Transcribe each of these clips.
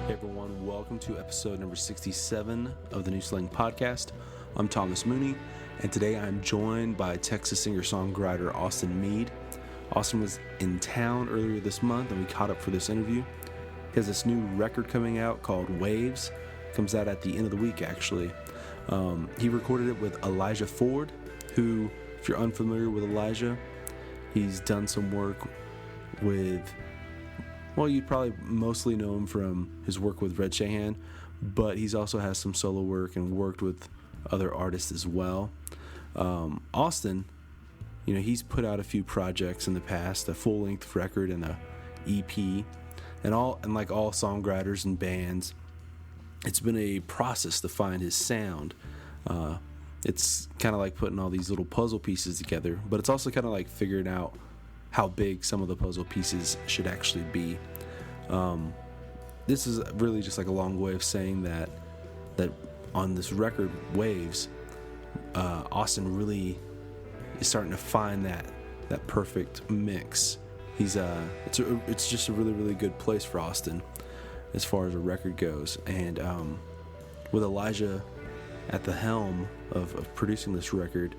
Hey everyone, welcome to episode number 67 of the New Slang Podcast. I'm Thomas Mooney, and today I'm joined by Texas singer-songwriter Austin Meade. Austin was in town earlier this month, and we caught up for this interview. He has this new record coming out called Waves. Comes out at the end of the week, actually. He recorded it with Elijah Ford, who, if you're unfamiliar with Elijah, he's done some work with... Well, you'd probably mostly know him from his work with Red Shahan, but he's also has some solo work and worked with other artists as well. Austin, he's put out a few projects in the past, a full-length record and a EP, and like all songwriters and bands, it's been a process to find his sound. It's kind of like putting all these little puzzle pieces together, but it's also kind of like figuring out how big some of the puzzle pieces should actually be. This is really just like a long way of saying that on this record, Waves, Austin really is starting to find that perfect mix. It's just a really, really good place for Austin as far as a record goes. And with Elijah at the helm of producing this record,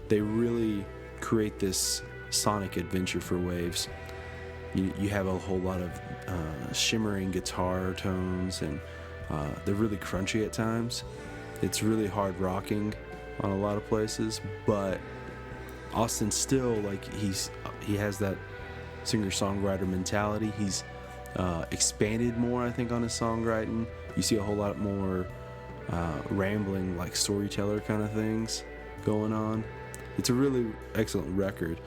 they really create this sonic adventure for Waves. You have a whole lot of shimmering guitar tones, and they're really crunchy at times. It's really hard rocking on a lot of places, but Austin still, like, he has that singer-songwriter mentality. He's expanded more, I think, on his songwriting. You see a whole lot more rambling, like storyteller kind of things going on. It's a really excellent record.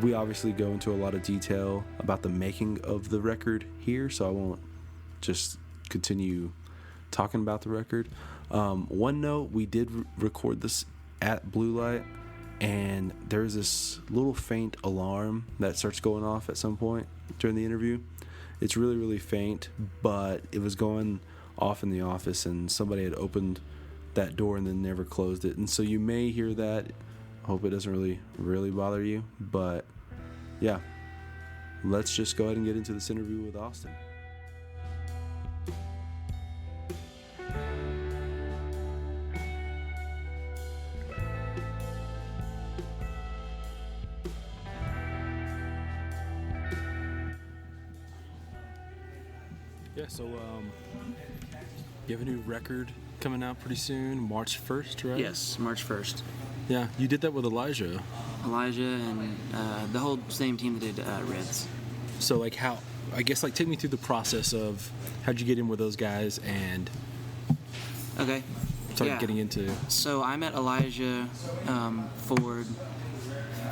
We obviously go into a lot of detail about the making of the record here, so I won't just continue talking about the record. One note, we did record this at Blue Light, and there's this little faint alarm that starts going off at some point during the interview. It's really, really faint, but it was going off in the office, and somebody had opened that door and then never closed it. And so you may hear that. Hope it doesn't really bother you, but yeah, let's just go ahead and get into this interview with Austin. Yeah, so you have a new record coming out pretty soon, March 1st, right? Yes, March 1st. Yeah, you did that with Elijah. And the whole same team that did Reds. So, like, take me through the process of how'd you get in with those guys and start getting into... So I met Elijah Ford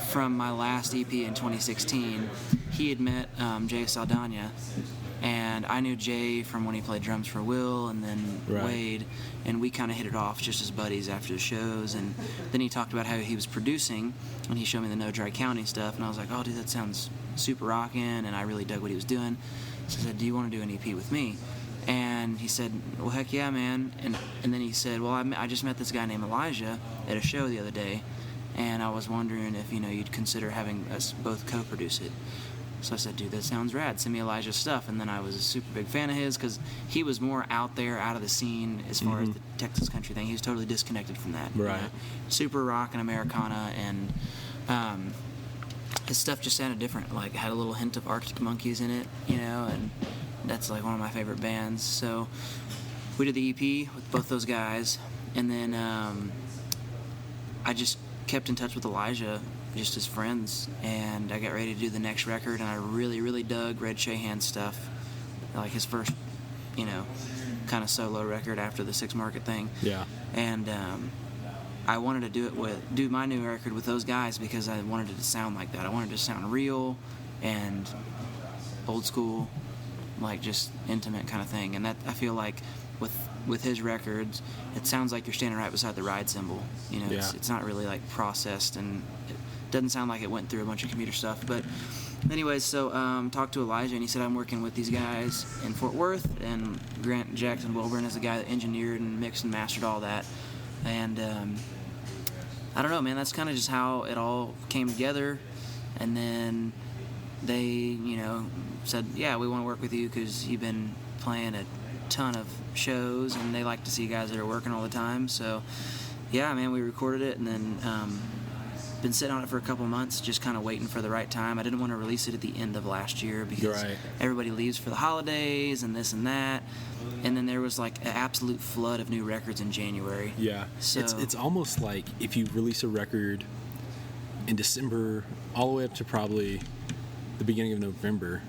from my last EP in 2016. He had met Jay Saldana, and I knew Jay from when he played drums for Will and then Wade, and we kind of hit it off just as buddies after the shows. And then he talked about how he was producing, and he showed me the No Dry County stuff, and I was like, oh, dude, that sounds super rockin', and I really dug what he was doing. So I said, do you want to do an EP with me? And he said, well, heck yeah, man. And then he said, well, I just met this guy named Elijah at a show the other day, and I was wondering if, you'd consider having us both co-produce it. So I said, dude, that sounds rad. Send me Elijah's stuff. And then I was a super big fan of his because he was more out there, out of the scene as far as the Texas country thing. He was totally disconnected from that. Right. Super rock and Americana, and his stuff just sounded different. Like, had a little hint of Arctic Monkeys in it, and that's like one of my favorite bands. So we did the EP with both those guys, and then I just kept in touch with Elijah just as friends, and I got ready to do the next record, and I really, really dug Red Shahan stuff, like his first, kind of solo record after the Six Market thing. Yeah. And I wanted to do my new record with those guys because I wanted it to sound like that. I wanted it to sound real and old school, like just intimate kind of thing. And that, I feel like with his records, it sounds like you're standing right beside the ride cymbal. It's not really like processed, and it doesn't sound like it went through a bunch of computer stuff. But anyways, so talked to Elijah, and he said, I'm working with these guys in Fort Worth, and Grant Jackson Wilburn is the guy that engineered and mixed and mastered all that. And I don't know, man, that's kind of just how it all came together. And then they, said, yeah, we want to work with you because you've been playing at ton of shows, and they like to see guys that are working all the time. So, yeah, man, we recorded it, and then been sitting on it for a couple months, just kind of waiting for the right time. I didn't want to release it at the end of last year because everybody leaves for the holidays and this and that. And then there was like an absolute flood of new records in January. Yeah. So it's almost like if you release a record in December all the way up to probably the beginning of November,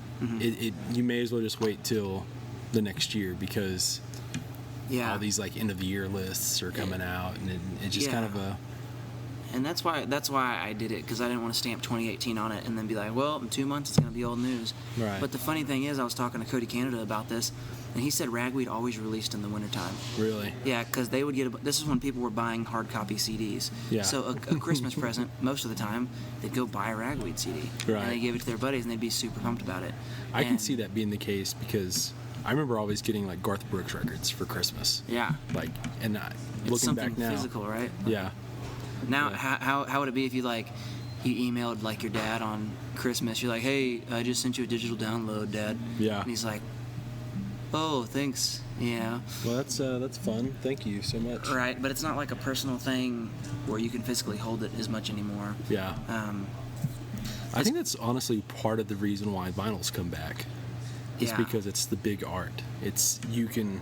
you may as well just wait till the next year, because all these like end of the year lists are coming out, and it's just kind of a... And that's why I did it, because I didn't want to stamp 2018 on it and then be like, well, in 2 months it's going to be old news. Right. But the funny thing is, I was talking to Cody Canada about this, and he said Ragweed always released in the wintertime. Really? Yeah, because they would get this is when people were buying hard copy CDs. Yeah. So a Christmas present, most of the time, they'd go buy a Ragweed CD. Right. And they'd give it to their buddies, and they'd be super pumped about it. I can see that being the case, because I remember always getting like Garth Brooks records for Christmas. Yeah. Like, and it's looking back something now, physical, right? Yeah. Now, how would it be if you emailed like your dad on Christmas? You're like, hey, I just sent you a digital download, Dad. Yeah. And he's like, oh, thanks. Yeah. Well, that's fun. Thank you so much. Right, but it's not like a personal thing where you can physically hold it as much anymore. Yeah. I think that's honestly part of the reason why vinyls come back. It's because it's the big art. You can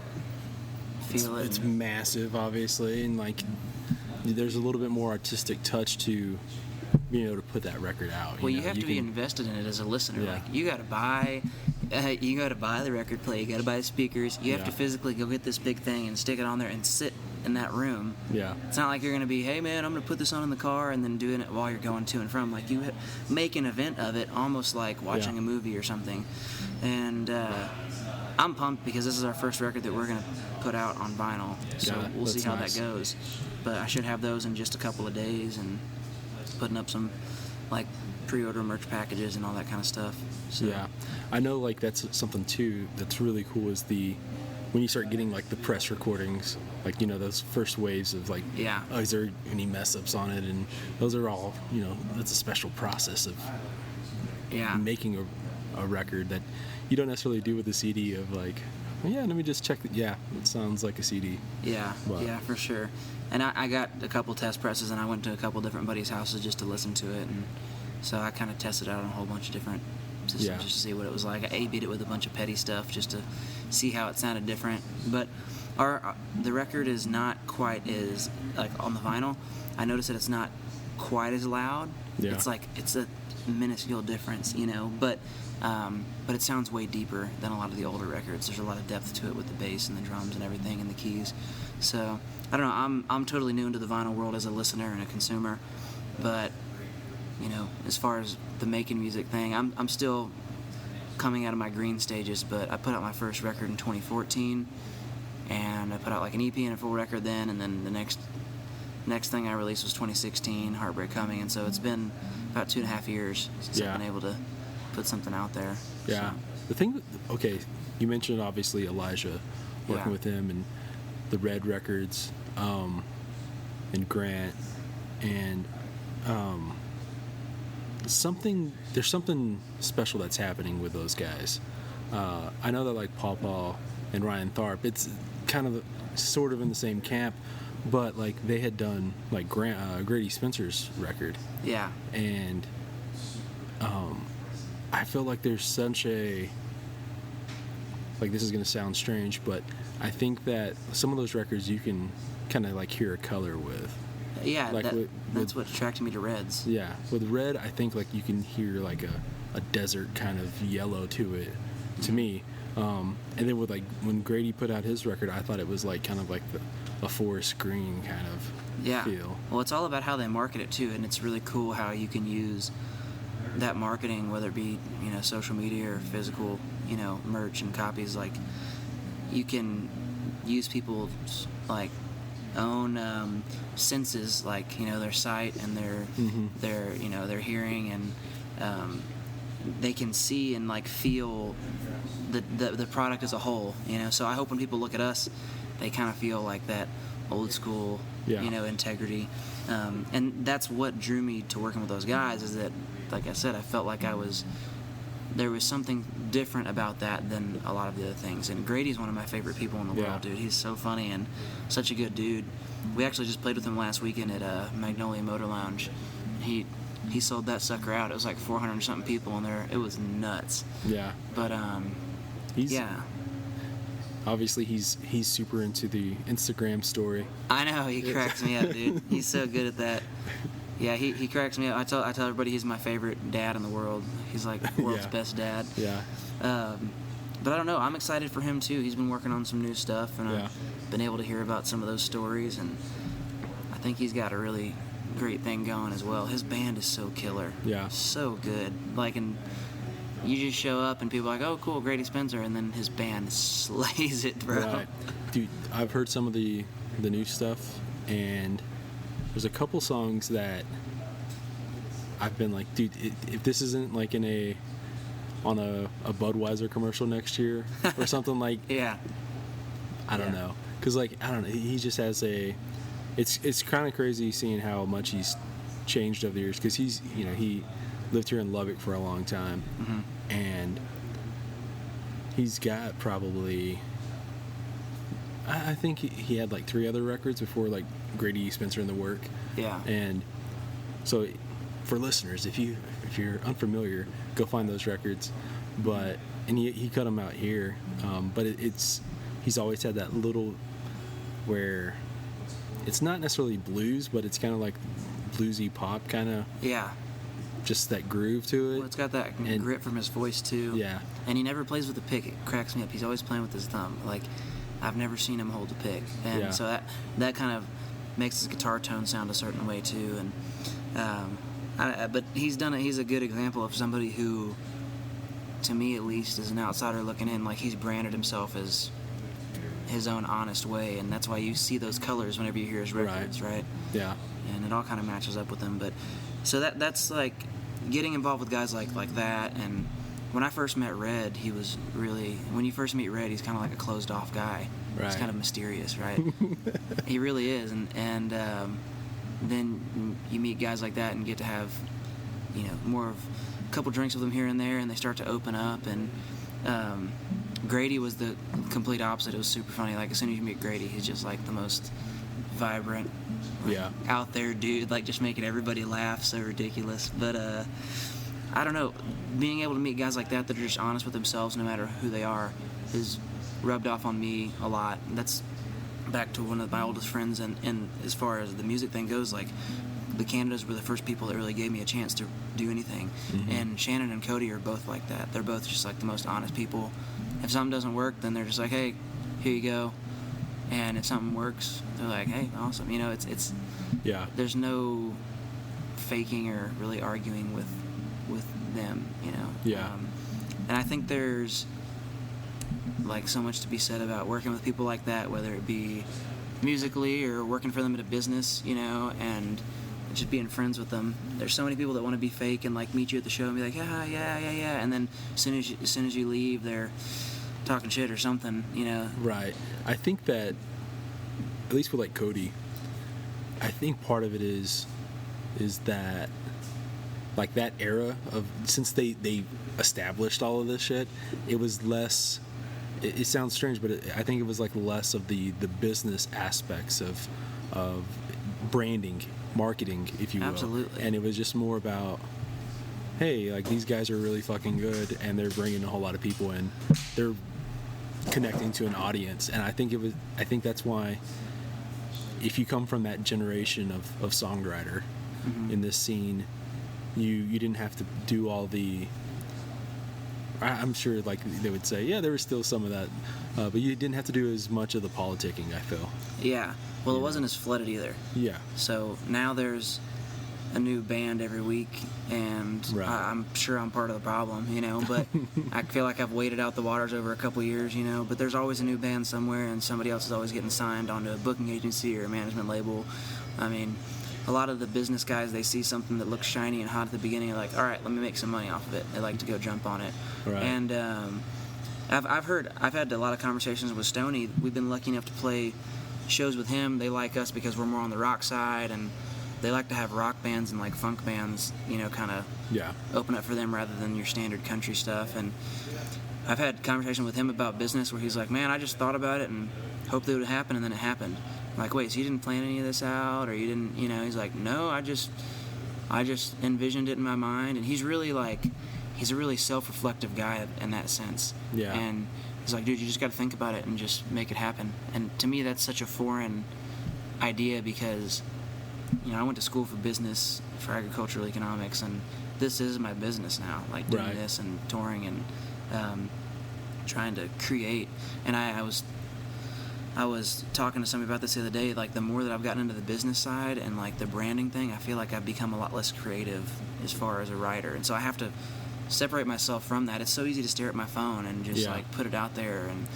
feel it. It's massive, obviously, and like there's a little bit more artistic touch to being able to put that record out. Well, you have to be invested in it as a listener. Yeah. Like you got to buy the record player. You got to buy the speakers. You have to physically go get this big thing and stick it on there and sit in that room. Yeah. It's not like you're going to be, hey man, I'm going to put this on in the car and then doing it while you're going to and from. Like you make an event of it, almost like watching a movie or something. And I'm pumped because this is our first record that we're going to put out on vinyl. So we'll see how that goes. But I should have those in just a couple of days, and putting up some like pre-order merch packages and all that kind of stuff. So. Yeah, I know like that's something too that's really cool is when you start getting like the press recordings, like those first waves of like, oh, is there any mess ups on it, and those are all that's a special process of making a record that you don't necessarily do with a CD of like, let me just check it. Yeah, it sounds like a CD. Yeah, yeah, for sure. And I got a couple test presses, and I went to a couple different buddies' houses just to listen to it, and so I kind of tested out on a whole bunch of different systems just to see what it was like. I A-B'd it with a bunch of petty stuff just to see how it sounded different. But the record is not quite as, like on the vinyl, I noticed that it's not quite as loud. Yeah. It's a minuscule difference, but it sounds way deeper than a lot of the older records. There's a lot of depth to it with the bass and the drums and everything and the keys. So I don't know. I'm totally new into the vinyl world as a listener and a consumer, but as far as the making music thing, I'm still coming out of my green stages. But I put out my first record in 2014, and I put out like an EP and a full record then, and then the next thing I released was 2016, Heartbreak Coming, and so it's been about 2.5 years since I've been able to put something out there. Yeah. So. The thing, you mentioned obviously Elijah, working with him, and the Red Records, and Grant, and there's something special that's happening with those guys. I know that like Paw and Ryan Tharp, it's kind of sort of in the same camp, but like they had done like Grady Spencer's record. Yeah. And I feel like there's such a, like, this is going to sound strange, but I think that some of those records you can kind of like hear a color with. Yeah, like that's what attracted me to Reds. Yeah, with Red, I think like you can hear like a desert kind of yellow to it, to me. And then with like when Grady put out his record, I thought it was like kind of like a forest green kind of feel. Well, it's all about how they market it too, and it's really cool how you can use that marketing, whether it be social media or physical merch and copies. Like you can use people's like own senses, like their sight and their hearing, and they can see and like feel the product as a whole. So I hope when people look at us, they kind of feel like that old school integrity, and that's what drew me to working with those guys, is that, like I said, I felt like I was there was something different about that than a lot of the other things. And Grady's one of my favorite people in the world, dude. He's so funny and such a good dude. We actually just played with him last weekend at Magnolia Motor Lounge. He sold that sucker out. It was like 400 something people in there. It was nuts. Yeah. But yeah. Obviously, he's super into the Instagram story. I know, he cracks me up, dude. He's so good at that. Yeah, he cracks me up. I tell everybody he's my favorite dad in the world. He's like the world's best dad. Yeah. But I don't know. I'm excited for him too. He's been working on some new stuff, and I've been able to hear about some of those stories, and I think he's got a really great thing going as well. His band is so killer. Yeah. So good. Like, and you just show up and people are like, oh, cool, Grady Spencer, and then his band slays it, bro. Right. Dude, I've heard some of the new stuff, and there's a couple songs that I've been like, dude, if this isn't like on a Budweiser commercial next year or something like, I don't know, because like I don't know, he just has it's kind of crazy seeing how much he's changed over the years, because he lived here in Lubbock for a long time, and he's got probably, I think he had like 3 other records before like Grady Spencer and the Work. Yeah. And so for listeners, if you're unfamiliar, go find those records. And he cut them out here, but he's always had that little, where it's not necessarily blues, but it's kind of like bluesy pop kind of. Yeah. Just that groove to it. Well, it's got that grit from his voice too. Yeah. And he never plays with a pick. It cracks me up. He's always playing with his thumb. Like, I've never seen him hold a pick, and so that kind of makes his guitar tone sound a certain way too. And but he's done it. He's a good example of somebody who, to me at least, as an outsider looking in, like, he's branded himself as his own honest way, and that's why you see those colors whenever you hear his records, right? Yeah. And it all kind of matches up with him. But so that's like getting involved with guys like that. And when I first met Red, he was really, when you first meet Red, he's kind of like a closed off guy. Right. He's kind of mysterious, right? He really is. And then you meet guys like that and get to have, more of a couple drinks with them here and there, and they start to open up. And Grady was the complete opposite. It was super funny. Like, as soon as you meet Grady, he's just like the most vibrant, out there dude, like just making everybody laugh, so ridiculous. But I don't know, being able to meet guys like that are just honest with themselves no matter who they are is rubbed off on me a lot. That's back to one of my oldest friends, and as far as the music thing goes, like, the Canadas were the first people that really gave me a chance to do anything. And Shannon and Cody are both like that. They're both just like the most honest people. If something doesn't work, then they're just like, hey, here you go. And if something works, they're like, hey, awesome. It's there's no faking or really arguing with them, and I think there's like so much to be said about working with people like that, whether it be musically or working for them at a business, and just being friends with them. There's so many people that want to be fake and like meet you at the show and be like, yeah, and then as soon as you leave, they're talking shit or something, Right. I think that, at least with like Cody, I think part of it is that, like, that era of, since they established all of this shit, it was less, it sounds strange, but I think it was like less of the business aspects of branding, marketing, if you will. Absolutely. And it was just more about, hey, like, these guys are really fucking good, and they're bringing a whole lot of people in. They're connecting to an audience, and I think that's why, if you come from that generation of songwriter in this scene, you didn't have to do all the, I'm sure, like, they would say, yeah, there was still some of that, but you didn't have to do as much of the politicking, I feel. Yeah. Well, it wasn't as flooded either. Yeah. So now there's a new band every week, and I'm sure I'm part of the problem, but I feel like I've waded out the waters over a couple years, but there's always a new band somewhere, and somebody else is always getting signed onto a booking agency or a management label. I mean, a lot of the business guys, they see something that looks shiny and hot at the beginning, and like, all right, let me make some money off of it. They like to go jump on it. Right. And I've had a lot of conversations with Stoney. We've been lucky enough to play shows with him. They like us because we're more on the rock side, and they like to have rock bands and like funk bands, kind of open up for them rather than your standard country stuff. And I've had conversation with him about business where he's like, man, I just thought about it and hoped it would happen, and then it happened. I'm like, wait, so you didn't plan any of this out, or you didn't, he's like, no, I just envisioned it in my mind. And he's really like, he's a really self-reflective guy in that sense. Yeah. And he's like, dude, you just got to think about it and just make it happen. And to me, that's such a foreign idea because, I went to school for business, for agricultural economics, and this is my business now, like doing this and touring and trying to create. And I was talking to somebody about this the other day, like the more that I've gotten into the business side and like the branding thing, I feel like I've become a lot less creative as far as a writer. And so I have to separate myself from that. It's so easy to stare at my phone and just like put it out there, and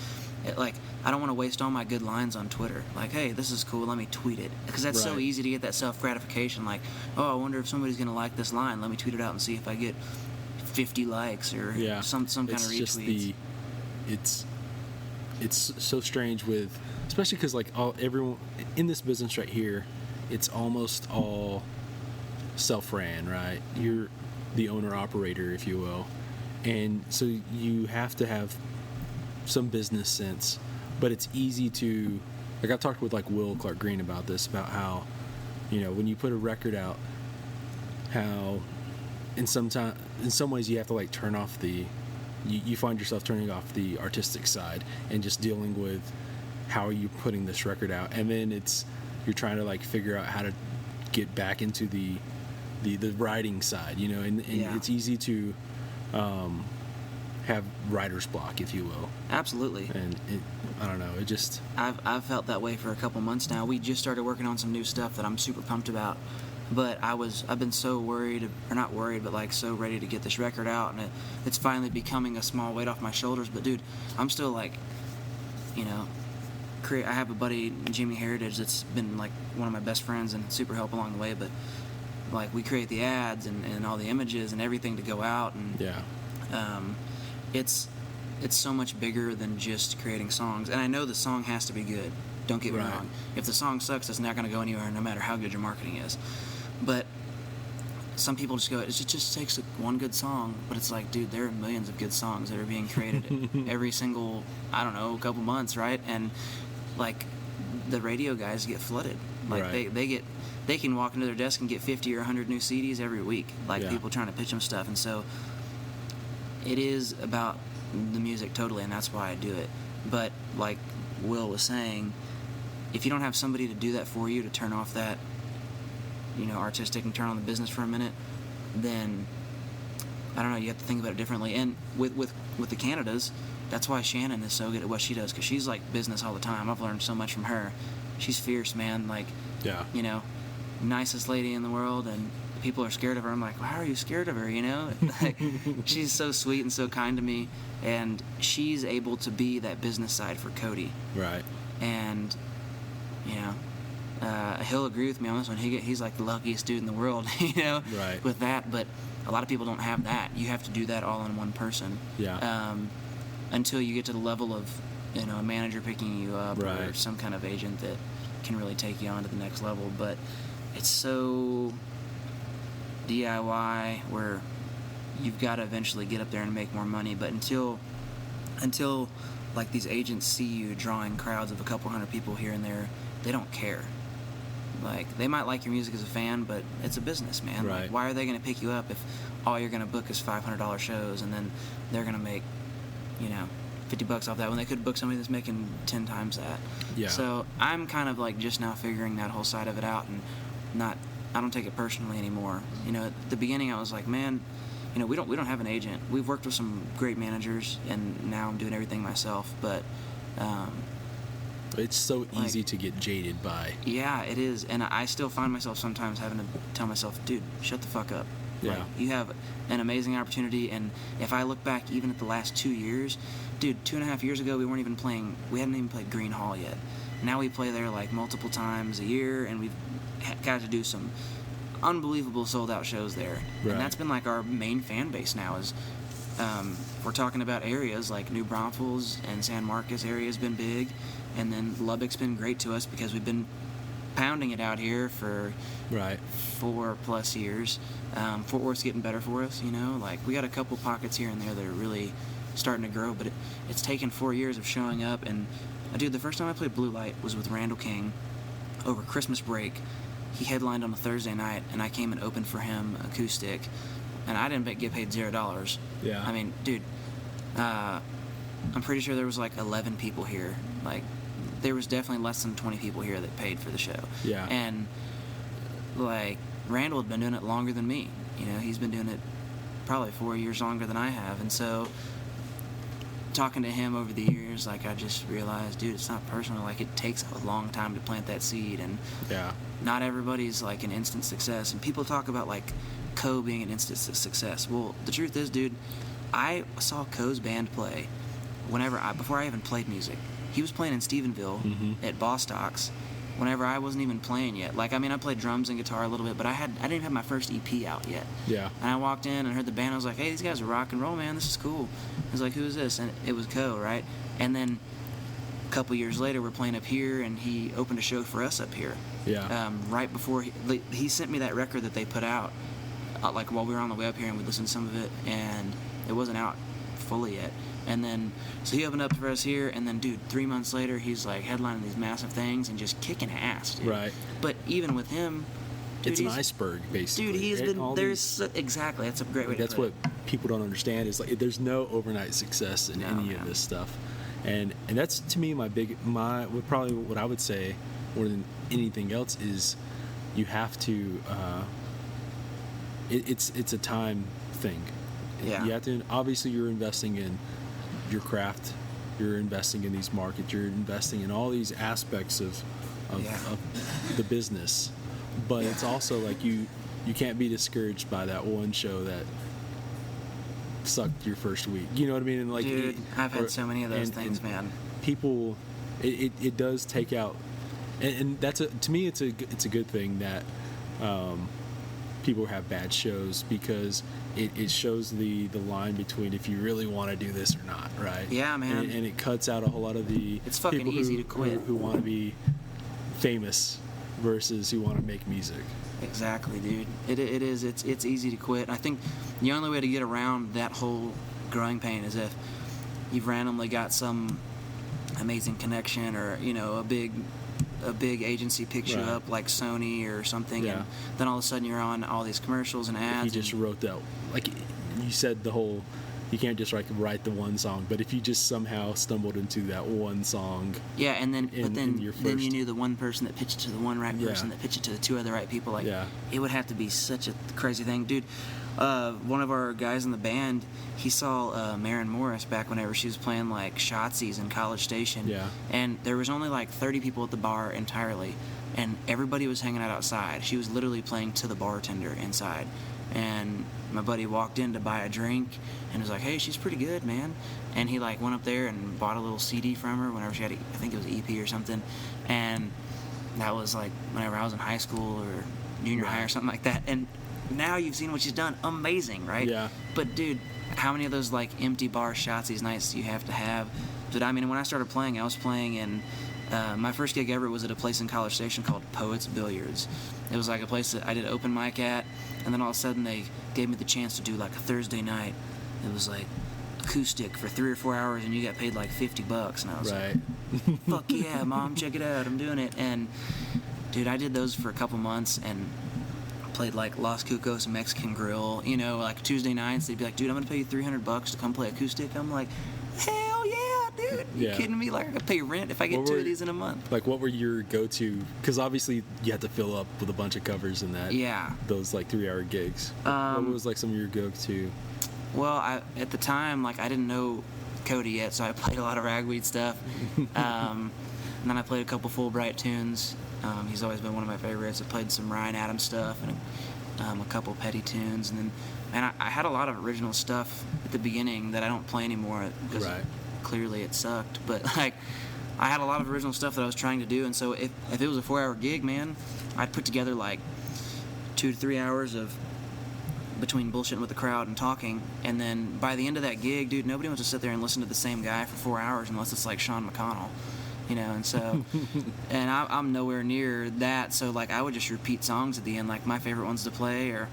I don't want to waste all my good lines on Twitter. Like, hey, this is cool, let me tweet it, because that's so easy to get that self-gratification. Like, oh, I wonder if somebody's gonna like this line. Let me tweet it out and see if I get 50 likes or some kind of retweets. It's so strange with, especially because like everyone in this business right here, it's almost all self-ran, right? You're the owner-operator, if you will, and so you have to have some business sense. But it's easy to, like, I've talked with like Will Clark Green about this, about how, when you put a record out, how in some ways you have to like turn off you find yourself turning off the artistic side and just dealing with how are you putting this record out, and then you're trying to like figure out how to get back into the writing side, and it's easy to have writer's block, if you will. Absolutely. And I don't know, it just... I've felt that way for a couple months now. We just started working on some new stuff that I'm super pumped about, but I've been so worried, or not worried, but like so ready to get this record out, and it's finally becoming a small weight off my shoulders. But dude, I'm still like, I have a buddy, Jimmy Heritage, that's been like one of my best friends and super help along the way, but like we create the ads and all the images and everything to go out, and it's so much bigger than just creating songs. And I know the song has to be good, don't get me wrong. If the song sucks, it's not going to go anywhere no matter how good your marketing is. But some people just go, it just takes one good song. But it's like, dude, there are millions of good songs that are being created every single, couple months, right? And like the radio guys get flooded. Like they can walk into their desk and get 50 or 100 new CDs every week, like people trying to pitch them stuff. And so it is about the music totally, and that's why I do it. But like Will was saying, if you don't have somebody to do that for you, to turn off that artistic and turn on the business for a minute, then I don't know, you have to think about it differently. And with the Canadas, that's why Shannon is so good at what she does, because she's like business all the time. I've learned so much from her. She's fierce, man. Like, nicest lady in the world, and people are scared of her. I'm like, well, how are you scared of her? Like, she's so sweet and so kind to me, and she's able to be that business side for Cody. Right. And he'll agree with me on this one. He's like the luckiest dude in the world, with that. But a lot of people don't have that. You have to do that all in one person. Yeah. Until you get to the level of a manager picking you up, or some kind of agent that can really take you on to the next level. But it's so DIY where you've got to eventually get up there and make more money. But until like these agents see you drawing crowds of a couple hundred people here and there, they don't care. Like, they might like your music as a fan, but it's a business, man. Right. Like, why are they going to pick you up if all you're going to book is $500 shows, and then they're going to make $50 off that when they could book somebody that's making 10 times that? Yeah. So I'm kind of like just now figuring that whole side of it out, and I don't take it personally anymore. At the beginning I was like, man, we don't have an agent. We've worked with some great managers, and now I'm doing everything myself. But it's so easy to get jaded by. Yeah, it is, and I still find myself sometimes having to tell myself, dude, shut the fuck up. Yeah. Like, you have an amazing opportunity, and if I look back even at the last 2 years, dude, 2.5 years ago we hadn't even played Green Hall yet. Now we play there like multiple times a year, and we've got to do some unbelievable sold-out shows there. Right. And that's been like our main fan base now. Is we're talking about areas like New Braunfels and San Marcos area has been big, and then Lubbock's been great to us because we've been pounding it out here for Right. 4+ years. Fort Worth's getting better for us, like we got a couple pockets here and there that are really starting to grow, but it's taken 4 years of showing up. And dude, the first time I played Blue Light was with Randall King over Christmas break. He headlined on a Thursday night, and I came and opened for him acoustic, and I didn't get paid $0. Yeah. I mean, dude, I'm pretty sure there was like 11 people here. Like, there was definitely less than 20 people here that paid for the show. Yeah. And like, Randall had been doing it longer than me. He's been doing it probably 4 years longer than I have. And so, talking to him over the years, like, I just realized, dude, it's not personal. Like, it takes a long time to plant that seed, and Yeah. not everybody's like an instant success. And people talk about like Co being an instant success. Well, the truth is, dude, I saw Co's band play before I even played music. He was playing in Stephenville at Bostock's whenever I wasn't even playing yet. Like, I mean, I played drums and guitar a little bit, but I didn't even have my first EP out yet. Yeah. And I walked in and heard the band. I was like, hey, these guys are rock and roll, man. This is cool. I was like, who is this? And it was Co, right? And then a couple years later, we're playing up here, and he opened a show for us up here. Yeah. Right before he sent me that record that they put out, like while we were on the way up here, and we listened to some of it, and it wasn't out fully yet. And then, so he opened up for us here, and then, dude, 3 months later, he's like headlining these massive things and just kicking ass, dude. Right. But even with him, dude, It's an iceberg, basically. dude, he's right? been exactly. That's a great way. That's to put what people don't understand is like there's no overnight success in any of this stuff, and that's to me probably what I would say more than anything else is you have to. It's a time thing. Yeah. You have to. Obviously, you're investing in your craft. You're investing in these markets. You're investing in all these aspects of the business. But it's also like you can't be discouraged by that one show that sucked your first week. You know what I mean? And like, dude, I've had so many of those things, man. People, it does take out, and that's to me it's a good thing that people have bad shows because it shows the line between if you really want to do this or not, right? Yeah, man. And it cuts out a whole lot of the It's fucking people easy to quit. who want to be famous versus who want to make music. Exactly, dude. It is. It's easy to quit. I think the only way to get around that whole growing pain is if you've randomly got some amazing connection, or a big agency picks you Right. up, like Sony or something, Yeah. and then all of a sudden you're on all these commercials and ads. He just wrote that, like you said, the whole. You can't just like write the one song, but if you just somehow stumbled into that one song, yeah, and then in your then you first- knew the one person that pitched it to the one right person Yeah. that pitched it to the two other right people. Like, Yeah. it would have to be such a crazy thing, dude. One of our guys in the band, he saw Maren Morris back whenever she was playing like Shotzi's in College Station. Yeah. And there was only like 30 people at the bar entirely, and everybody was hanging out outside. She was literally playing to the bartender inside. And my buddy walked in to buy a drink and was like, hey, she's pretty good, man. And he like went up there and bought a little CD from her whenever she had, I think it was an EP or something. And that was like whenever I was in high school or junior high or something like that. And now you've seen what she's done. Amazing, right? Yeah. But dude, how many of those like empty bar shots these nights do you have to have? But I mean, when I started playing, I was playing in my first gig ever was at a place in College Station called Poets Billiards. It was like a place that I did open mic at, and then all of a sudden they gave me the chance to do like a Thursday night. It was like acoustic for 3 or 4 hours, and you got paid like $50, and I was right? like, fuck yeah, Mom, check it out, I'm doing it. And dude, I did those for a couple months and played like Los Cucos Mexican Grill, like Tuesday nights. They'd be like, dude, I'm gonna pay you $300 to come play acoustic. I'm like, hell yeah, dude. You Yeah. kidding me? Like, I could pay rent if I get two of these in a month. Like, what were your go-to? Because obviously you had to fill up with a bunch of covers in that. Yeah. Those like 3-hour gigs. What was like some of your go-to? Well, at the time, like, I didn't know Cody yet, so I played a lot of Ragweed stuff. And then I played a couple Fulbright tunes. He's always been one of my favorites. I played some Ryan Adams stuff and a couple Petty tunes. And then, I had a lot of original stuff at the beginning that I don't play anymore because Right. clearly it sucked. But, like, I had a lot of original stuff that I was trying to do. And so if it was a 4-hour gig, man, I'd put together, like, 2 to 3 hours of between bullshitting with the crowd and talking, and then by the end of that gig, dude, nobody wants to sit there and listen to the same guy for 4 hours unless it's like Sean McConnell. And so, and I'm nowhere near that, so like I would just repeat songs at the end, like my favorite ones to play, or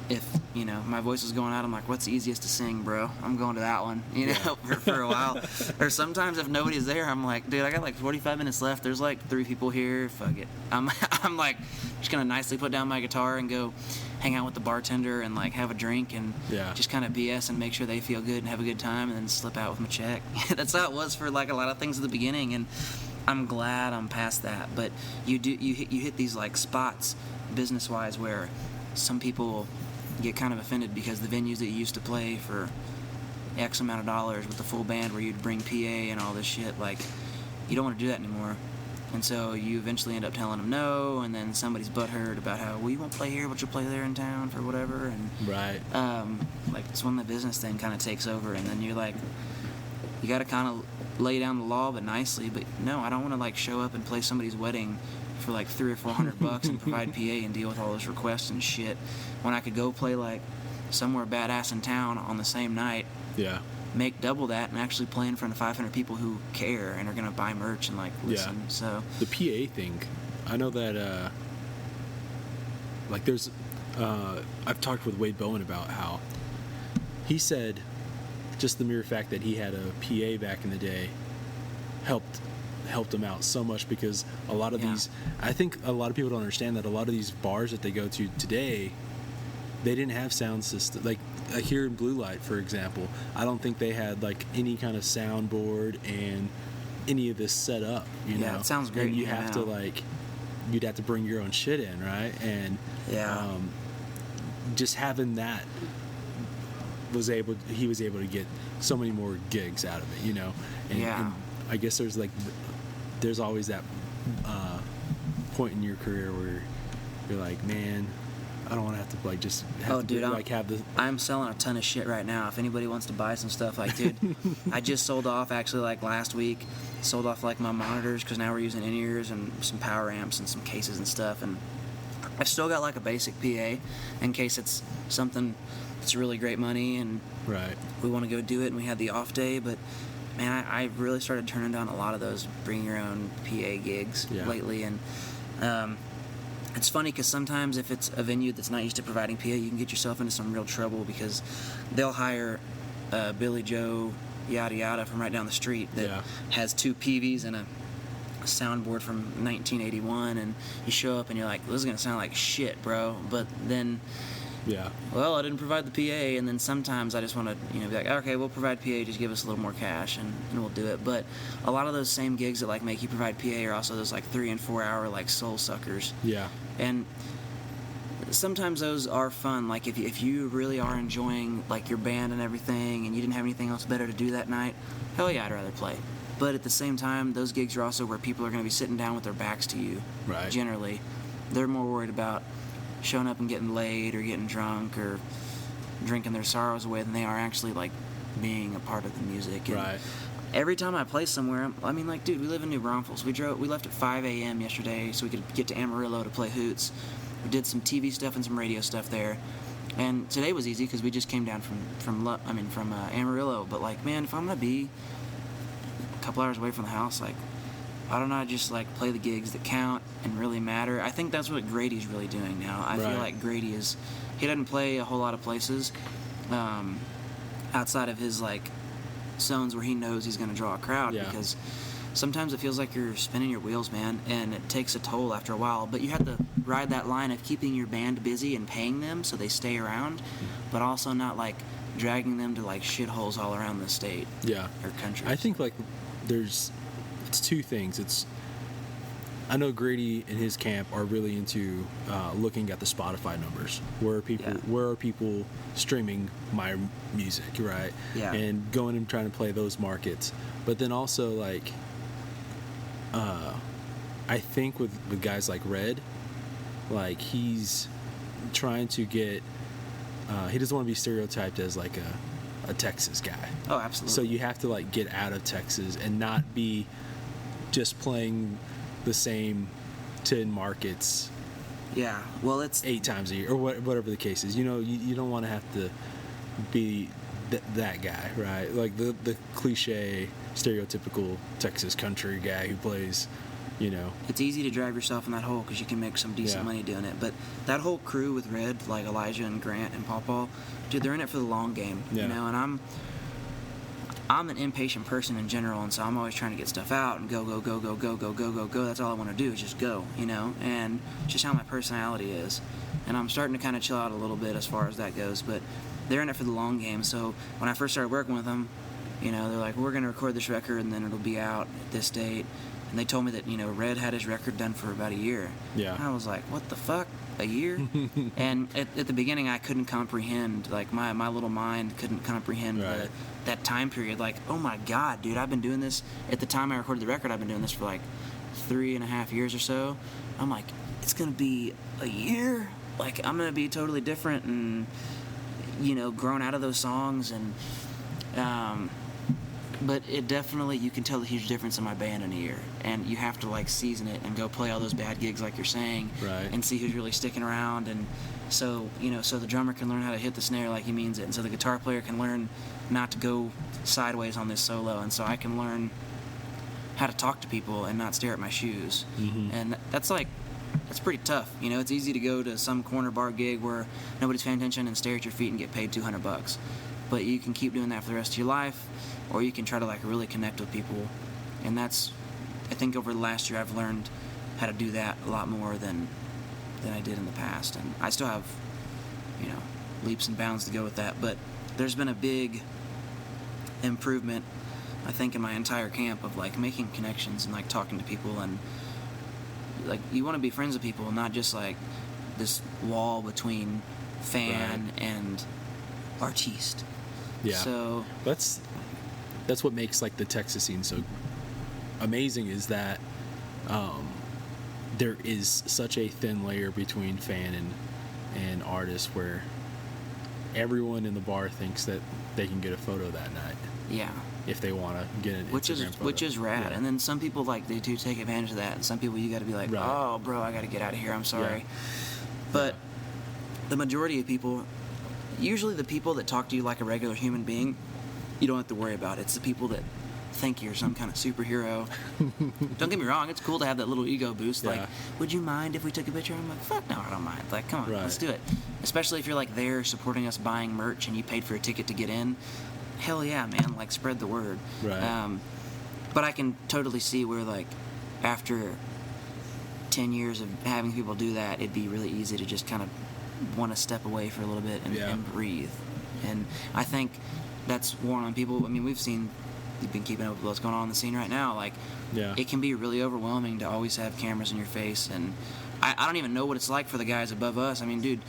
if my voice is going out, I'm like, what's the easiest to sing, bro? I'm going to that one, for a while. Or sometimes if nobody's there, I'm like, dude, I got like 45 minutes left. There's like 3 people here. Fuck it. I'm like, just gonna nicely put down my guitar and go hang out with the bartender and like have a drink and just kind of BS and make sure they feel good and have a good time and then slip out with my check. That's how it was for like a lot of things at the beginning, and I'm glad I'm past that. But you hit these like spots business-wise where some people get kind of offended because the venues that you used to play for X amount of dollars with the full band where you'd bring PA and all this shit, like, you don't want to do that anymore. And so you eventually end up telling them no, and then somebody's butthurt about how, well, you won't play here, but you'll play there in town for whatever. And right. Like, it's when the business thing kind of takes over, and then you're like, you got to kind of lay down the law, but nicely. But no, I don't want to like show up and play somebody's wedding for like $300 or $400 and provide PA and deal with all those requests and shit, when I could go play like somewhere badass in town on the same night, make double that, and actually play in front of 500 people who care and are gonna buy merch and like listen. So the PA thing, I know that like there's I've talked with Wade Bowen about how he said just the mere fact that he had a PA back in the day helped him out so much, because a lot of these, I think a lot of people don't understand that a lot of these bars that they go to today, they didn't have sound system. Like here in Blue Light, for example, I don't think they had like any kind of soundboard and any of this set up, know? It sounds great. And you have to like, you'd have to bring your own shit in, right? And just having that he was able to get so many more gigs out of it, and I guess there's always that point in your career where you're like, man, I don't want to have to like just have I'm selling a ton of shit right now. If anybody wants to buy some stuff, like, dude, I just sold off actually like last week. Sold off like my monitors, because now we're using in-ears and some power amps and some cases and stuff, and I've still got like a basic PA in case it's something that's really great money and we want to go do it and we had the off day. But man, I really started turning down a lot of those bring your own PA gigs lately, and it's funny because sometimes if it's a venue that's not used to providing PA, you can get yourself into some real trouble, because they'll hire Billy Joe yada yada from right down the street that has 2 PVs and a soundboard from 1981, and you show up and you're like, this is gonna sound like shit, bro. But then well, I didn't provide the PA, and then sometimes I just want to, be like, okay, we'll provide PA, just give us a little more cash, and we'll do it. But a lot of those same gigs that like make you provide PA are also those like 3 and 4 hour like soul suckers. And sometimes those are fun. Like if you really are enjoying like your band and everything, and you didn't have anything else better to do that night, hell yeah, I'd rather play. But at the same time, those gigs are also where people are going to be sitting down with their backs to you. Generally, they're more worried about showing up and getting laid or getting drunk or drinking their sorrows away than they are actually like being a part of the music. And every time I play somewhere, I mean, like, dude, we live in New Braunfels. We left at 5 a.m. yesterday so we could get to Amarillo to play Hoots. We did some TV stuff and some radio stuff there. And today was easy because we just came down from Amarillo. But like, man, if I'm gonna be a couple hours away from the house, like, why don't I just like play the gigs that count and really matter? I think that's what Grady's really doing now. I feel like Grady he doesn't play a whole lot of places outside of his like zones where he knows he's going to draw a crowd, because sometimes it feels like you're spinning your wheels, man, and it takes a toll after a while. But you have to ride that line of keeping your band busy and paying them so they stay around, but also not like dragging them to like shitholes all around the state or country. I think like it's 2 things. I know Grady and his camp are really into looking at the Spotify numbers. Where are people streaming my music, right? And going and trying to play those markets. But then also like I think with guys like Red, like he's trying to get he doesn't want to be stereotyped as like a Texas guy. Oh, absolutely. So you have to like get out of Texas and not be just playing the same 10 markets well, it's 8 times a year or whatever the case is. You don't want to have to be that guy, right? Like the cliche, stereotypical Texas country guy who plays, you know. It's easy to drive yourself in that hole because you can make some decent money doing it. But that whole crew with Red, like Elijah and Grant and Paw Paw, dude, they're in it for the long game, you know. And I'm an impatient person in general, and so I'm always trying to get stuff out and go. That's all I want to do is just go, you know. And just how my personality is. And I'm starting to kind of chill out a little bit as far as that goes, but they're in it for the long game. So when I first started working with them, you know, they're like, we're going to record this record and then it'll be out at this date. And they told me that, you know, Red had his record done for about a year. Yeah. And I was like, what the fuck? A year? And at the beginning, I couldn't comprehend, like, my little mind couldn't comprehend that time period. Like, oh my God, dude, I've been doing this. At the time I recorded the record, I've been doing this for like 3.5 years or so. I'm like, it's going to be a year? Like, I'm going to be totally different and, you know, grown out of those songs. And, but it definitely, you can tell a huge difference in my band in a year. And you have to, like, season it and go play all those bad gigs like you're saying. Right. And see who's really sticking around. And so, you know, so the drummer can learn how to hit the snare like he means it. And so the guitar player can learn not to go sideways on this solo. And so I can learn how to talk to people and not stare at my shoes. Mm-hmm. And that's pretty tough. You know, it's easy to go to some corner bar gig where nobody's paying attention and stare at your feet and get paid $200. But you can keep doing that for the rest of your life, or you can try to, like, really connect with people. And that's, I think over the last year I've learned how to do that a lot more than I did in the past. And I still have, you know, leaps and bounds to go with that. But there's been a big improvement, I think, in my entire camp of, like, making connections and, like, talking to people. And, like, you want to be friends with people, not just, like, this wall between fan and artiste. Yeah. So that's what makes, like, the Texas scene so amazing, is that there is such a thin layer between fan and artist, where everyone in the bar thinks that they can get a photo that night. Yeah. If they want to get an Instagram photo. Which is rad. Yeah. And then some people, like, they do take advantage of that. And some people you got to be like, oh, bro, I got to get out of here. I'm sorry. Yeah. But the majority of people, usually the people that talk to you like a regular human being, you don't have to worry about. It's the people that think you're some kind of superhero. Don't get me wrong, it's cool to have that little ego boost. Yeah. Like, would you mind if we took a picture? I'm like, fuck no, I don't mind. Like, come on, let's do it. Especially if you're, like, there supporting us buying merch and you paid for a ticket to get in. Hell yeah, man, like, spread the word. Right. But I can totally see where, like, after 10 years of having people do that, it'd be really easy to just kind of want to step away for a little bit and breathe. And I think that's worn on people. I mean, we've been keeping up with what's going on in the scene right now. Like, it can be really overwhelming to always have cameras in your face. And I don't even know what it's like for the guys above us. I mean, dude,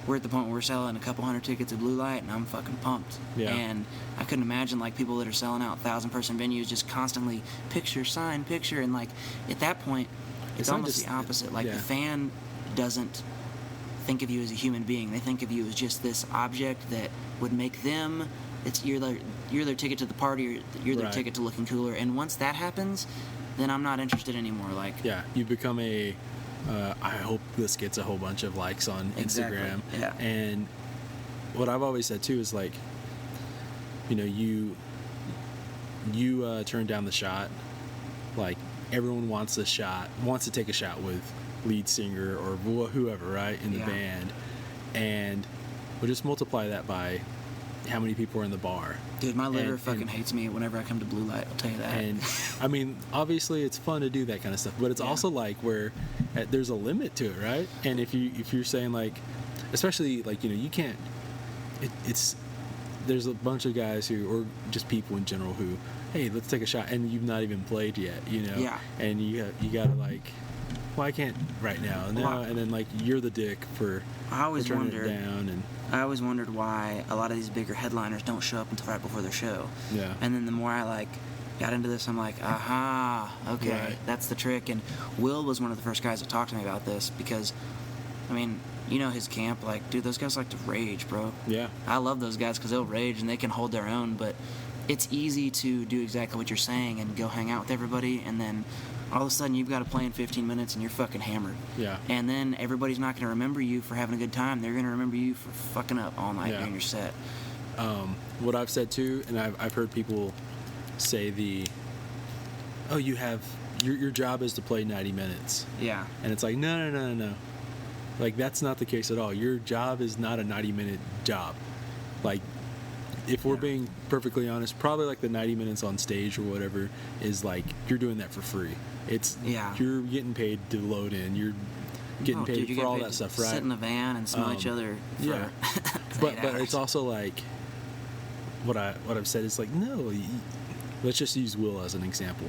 we're at the point where we're selling a couple hundred tickets at Blue Light, and I'm fucking pumped. Yeah. And I couldn't imagine, like, people that are selling out 1,000-person venues just constantly picture, sign, picture. And, like, at that point, it's almost the opposite. Like, the fan doesn't think of you as a human being. They think of you as just this object that would make them, you're their ticket to the party, or you're their ticket to looking cooler. And once that happens, then I'm not interested anymore. Like, you become I hope this gets a whole bunch of likes on Instagram. Yeah. And what I've always said too is, like, you know, you turn down the shot. Like, everyone wants to take a shot with lead singer or whoever, right, in the band, and we'll just multiply that by how many people are in the bar. Dude, my liver fucking hates me whenever I come to Blue Light, I'll tell you that. And I mean, obviously it's fun to do that kind of stuff, but it's also, like, where there's a limit to it, right? And if you're saying, like, especially, like, you know, you can't, there's a bunch of guys or just people in general who, hey, let's take a shot, and you've not even played yet, you know? Yeah. And you gotta, like, well, I can't right now. And then, like, you're the dick for turning it down. I always wondered why a lot of these bigger headliners don't show up until right before their show. Yeah. And then the more I, like, got into this, I'm like, aha, okay, that's the trick. And Will was one of the first guys that talked to me about this, because, I mean, you know his camp, like, dude, those guys like to rage, bro. Yeah. I love those guys because they'll rage and they can hold their own, but it's easy to do exactly what you're saying and go hang out with everybody, and then all of a sudden you've got to play in 15 minutes and you're fucking hammered. Yeah. And then everybody's not going to remember you for having a good time. They're going to remember you for fucking up all night during your set. What I've said too, and I've heard people say your job is to play 90 minutes. Yeah. And it's like, no. Like, that's not the case at all. Your job is not a 90-minute job. Like, if we're being perfectly honest, probably like the 90 minutes on stage or whatever is like, you're doing that for free. You're getting paid to load in. You're getting paid for all that stuff, right? Sit in the van and smell each other. But it's also like, what I've said is like, no, let's just use Will as an example.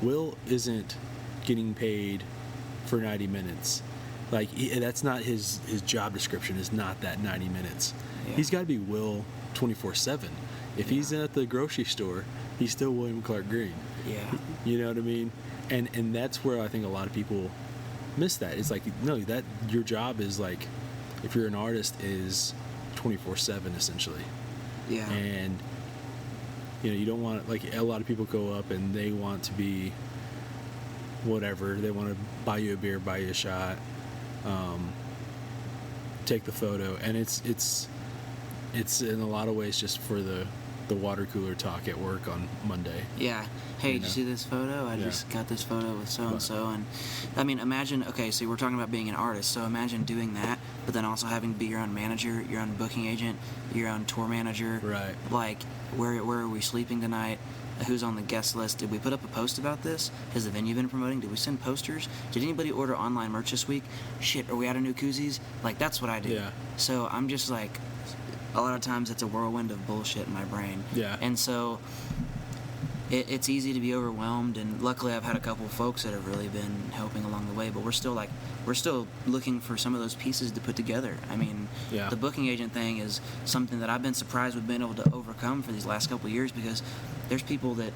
Will isn't getting paid for 90 minutes. Like, that's not his job description, is not that 90 minutes. Yeah. He's got to be Will 24/7. If he's at the grocery store, he's still William Clark Green. Yeah. You know what I mean? And that's where I think a lot of people miss that. It's like, no, that your job is like, if you're an artist, is 24/7 essentially. Yeah. And you don't want, like, a lot of people go up and they want to be whatever. They want to buy you a beer, buy you a shot, take the photo, and it's in a lot of ways just for the water cooler talk at work on Monday. Yeah. Hey, did you see this photo? I just got this photo with so-and-so. And, I mean, imagine, okay, so we're talking about being an artist, so imagine doing that, but then also having to be your own manager, your own booking agent, your own tour manager. Right. Like, where are we sleeping tonight? Who's on the guest list? Did we put up a post about this? Has the venue been promoting? Did we send posters? Did anybody order online merch this week? Shit, are we out of new koozies? Like, that's what I do. Yeah. So I'm just like, a lot of times it's a whirlwind of bullshit in my brain. Yeah. And so it's easy to be overwhelmed, and luckily I've had a couple of folks that have really been helping along the way, but we're still looking for some of those pieces to put together. I mean, the booking agent thing is something that I've been surprised we've been able to overcome for these last couple of years, because there's people that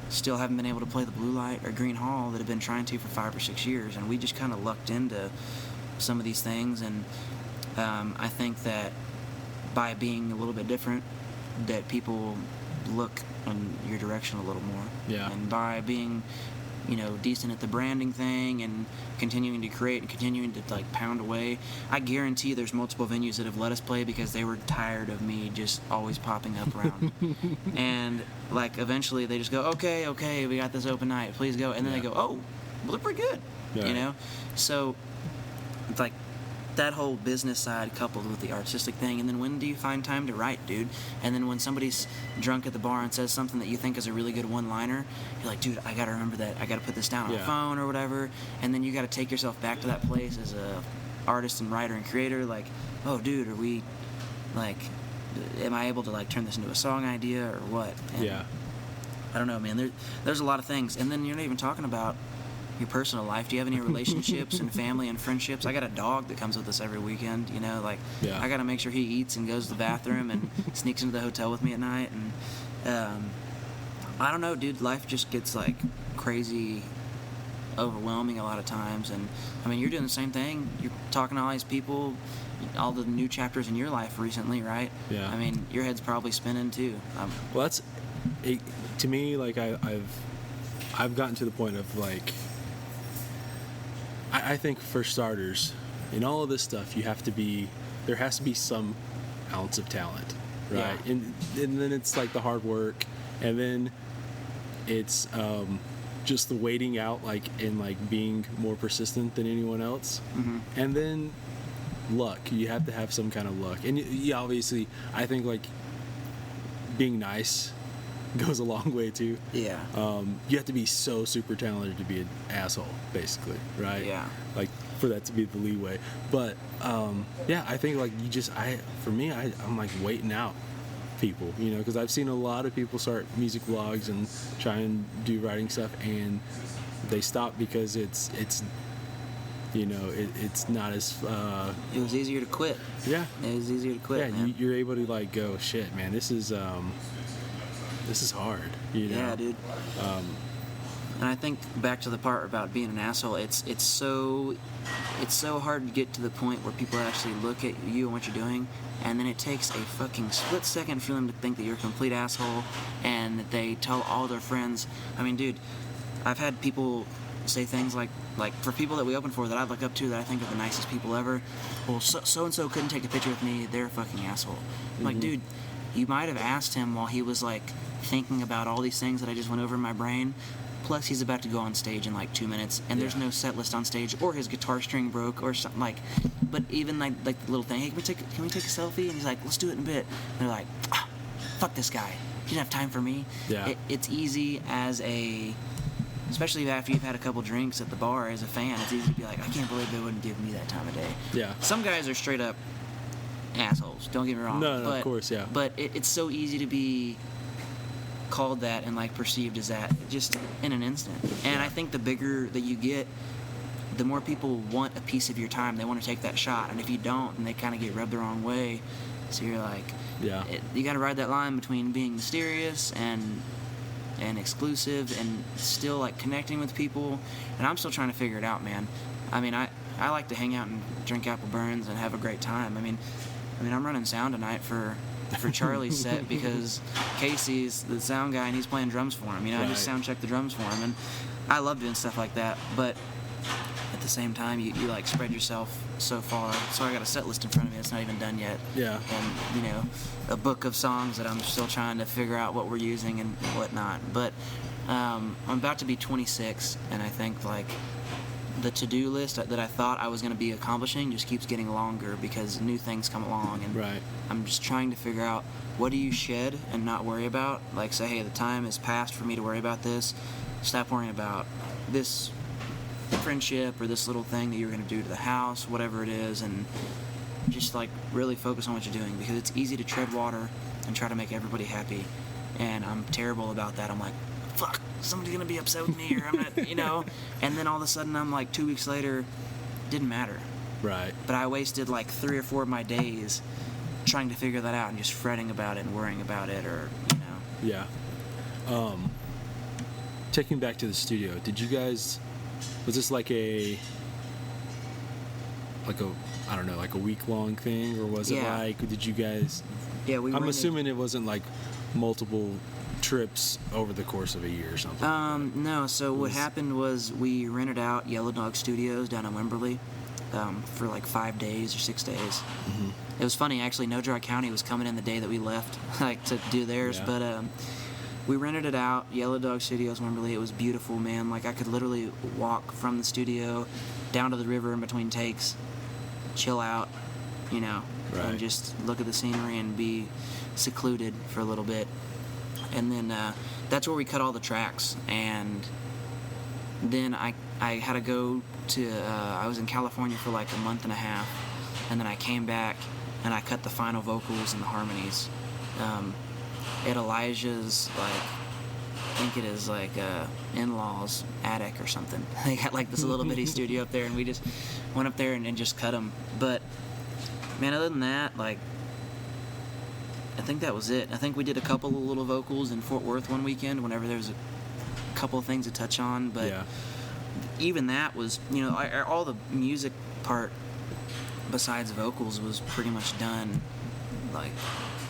still haven't been able to play the Blue Light or Green Hall that have been trying to for 5 or 6 years, and we just kind of lucked into some of these things. And I think that by being a little bit different, that people look in your direction a little more. Yeah. And by being, decent at the branding thing and continuing to create and continuing to, like, pound away, I guarantee there's multiple venues that have let us play because they were tired of me just always popping up around. And, like, eventually they just go, okay, we got this open night, please go. And then they go, oh, well, they're pretty good, So, it's like, that whole business side coupled with the artistic thing, and then when do you find time to write, dude? And then when somebody's drunk at the bar and says something that you think is a really good one-liner, you're like, dude, I gotta remember that. I gotta put this down on my phone or whatever. And then you gotta take yourself back to that place as a artist and writer and creator. Like, oh, dude, are we, like, am I able to, like, turn this into a song idea or what? And I don't know, man. There's a lot of things, and then you're not even talking about your personal life. Do you have any relationships and family and friendships? I got a dog that comes with us every weekend, I got to make sure he eats and goes to the bathroom and sneaks into the hotel with me at night. And I don't know, dude, life just gets, like, crazy overwhelming a lot of times. And I mean, you're doing the same thing. You're talking to all these people, all the new chapters in your life recently, right? Yeah. I mean, your head's probably spinning too. Well, that's it, to me, like, I've gotten to the point of, like, I think for starters, in all of this stuff, there has to be some ounce of talent, right? Yeah. And then it's like the hard work, and then it's just the waiting out, like, and, like, being more persistent than anyone else, and then luck. You have to have some kind of luck, and obviously, I think, like, being nice goes a long way too. Yeah. You have to be so super talented to be an asshole, basically, right? Yeah. Like, for that to be the leeway. But I think, like, I'm like waiting out people, because I've seen a lot of people start music vlogs and try and do writing stuff, and they stop because it's not as it was easier to quit. Yeah. It was easier to quit. Yeah, man. you're able to, like, go, shit, man, this is hard, Yeah, dude. And I think back to the part about being an asshole, it's so hard to get to the point where people actually look at you and what you're doing, and then it takes a fucking split second for them to think that you're a complete asshole, and that they tell all their friends. I mean, dude, I've had people say things like for people that we open for that I look up to, that I think are the nicest people ever, well, so-and-so couldn't take a picture with me, they're a fucking asshole. I'm like, dude, you might have asked him while he was like thinking about all these things that I just went over in my brain. Plus, he's about to go on stage in like 2 minutes, and there's no set list on stage, or his guitar string broke, or something like. But even like the little thing, hey, can we take a selfie? And he's like, let's do it in a bit. And they're like, fuck this guy. He didn't have time for me. Yeah. It's easy as especially after you've had a couple drinks at the bar as a fan, it's easy to be like, I can't believe they wouldn't give me that time of day. Yeah. Some guys are straight up assholes. Don't get me wrong. No, of course, yeah. But it's so easy to be called that and like perceived as that just in an instant. And I think the bigger that you get, the more people want a piece of your time. They want to take that shot, and if you don't, then they kind of get rubbed the wrong way. So you're like, you got to ride that line between being mysterious and exclusive and still like connecting with people. And I'm still trying to figure it out, man. I mean, I like to hang out and drink apple burns and have a great time. I mean I'm running sound tonight for Charlie's set because Casey's the sound guy and he's playing drums for him. I just sound check the drums for him, and I love doing stuff like that. But at the same time, you like spread yourself so far. So I got a set list in front of me that's not even done yet. Yeah. And a book of songs that I'm still trying to figure out what we're using and whatnot. But I'm about to be 26, and I think like the to-do list that I thought I was going to be accomplishing just keeps getting longer because new things come along, and I'm just trying to figure out what do you shed and not worry about. Like say, hey, the time is past for me to worry about this. Stop worrying about this friendship or this little thing that you're going to do to the house, whatever it is, and just like really focus on what you're doing, because it's easy to tread water and try to make everybody happy, and I'm terrible about that. I'm like, fuck, somebody's gonna be upset with me, or I'm gonna, and then all of a sudden I'm like 2 weeks later, didn't matter. Right. But I wasted like 3 or 4 of my days trying to figure that out and just fretting about it and worrying about it, or Yeah. Taking back to the studio, did you guys? Was this like a I don't know, like a week-long thing, or was it like? Did you guys? Yeah, I'm assuming it wasn't like multiple trips over the course of a year or something. No. So what happened was we rented out Yellow Dog Studios down in Wimberley for like 5 days or 6 days. Mm-hmm. It was funny, actually. No Dry County was coming in the day that we left, like to do theirs, but we rented it out, Yellow Dog Studios, Wimberley. It was beautiful, man. Like I could literally walk from the studio down to the river in between takes, chill out, and just look at the scenery and be secluded for a little bit. And then that's where we cut all the tracks. And then I had to go to, I was in California for like a month and a half, and then I came back and I cut the final vocals and the harmonies at Elijah's, like, I think it is like in-laws attic or something. They got like this little bitty studio up there, and we just went up there and just cut them. But man, other than that, like, I think that was it. I think we did a couple of little vocals in Fort Worth one weekend whenever there was a couple of things to touch on, but even that was, all the music part besides vocals was pretty much done,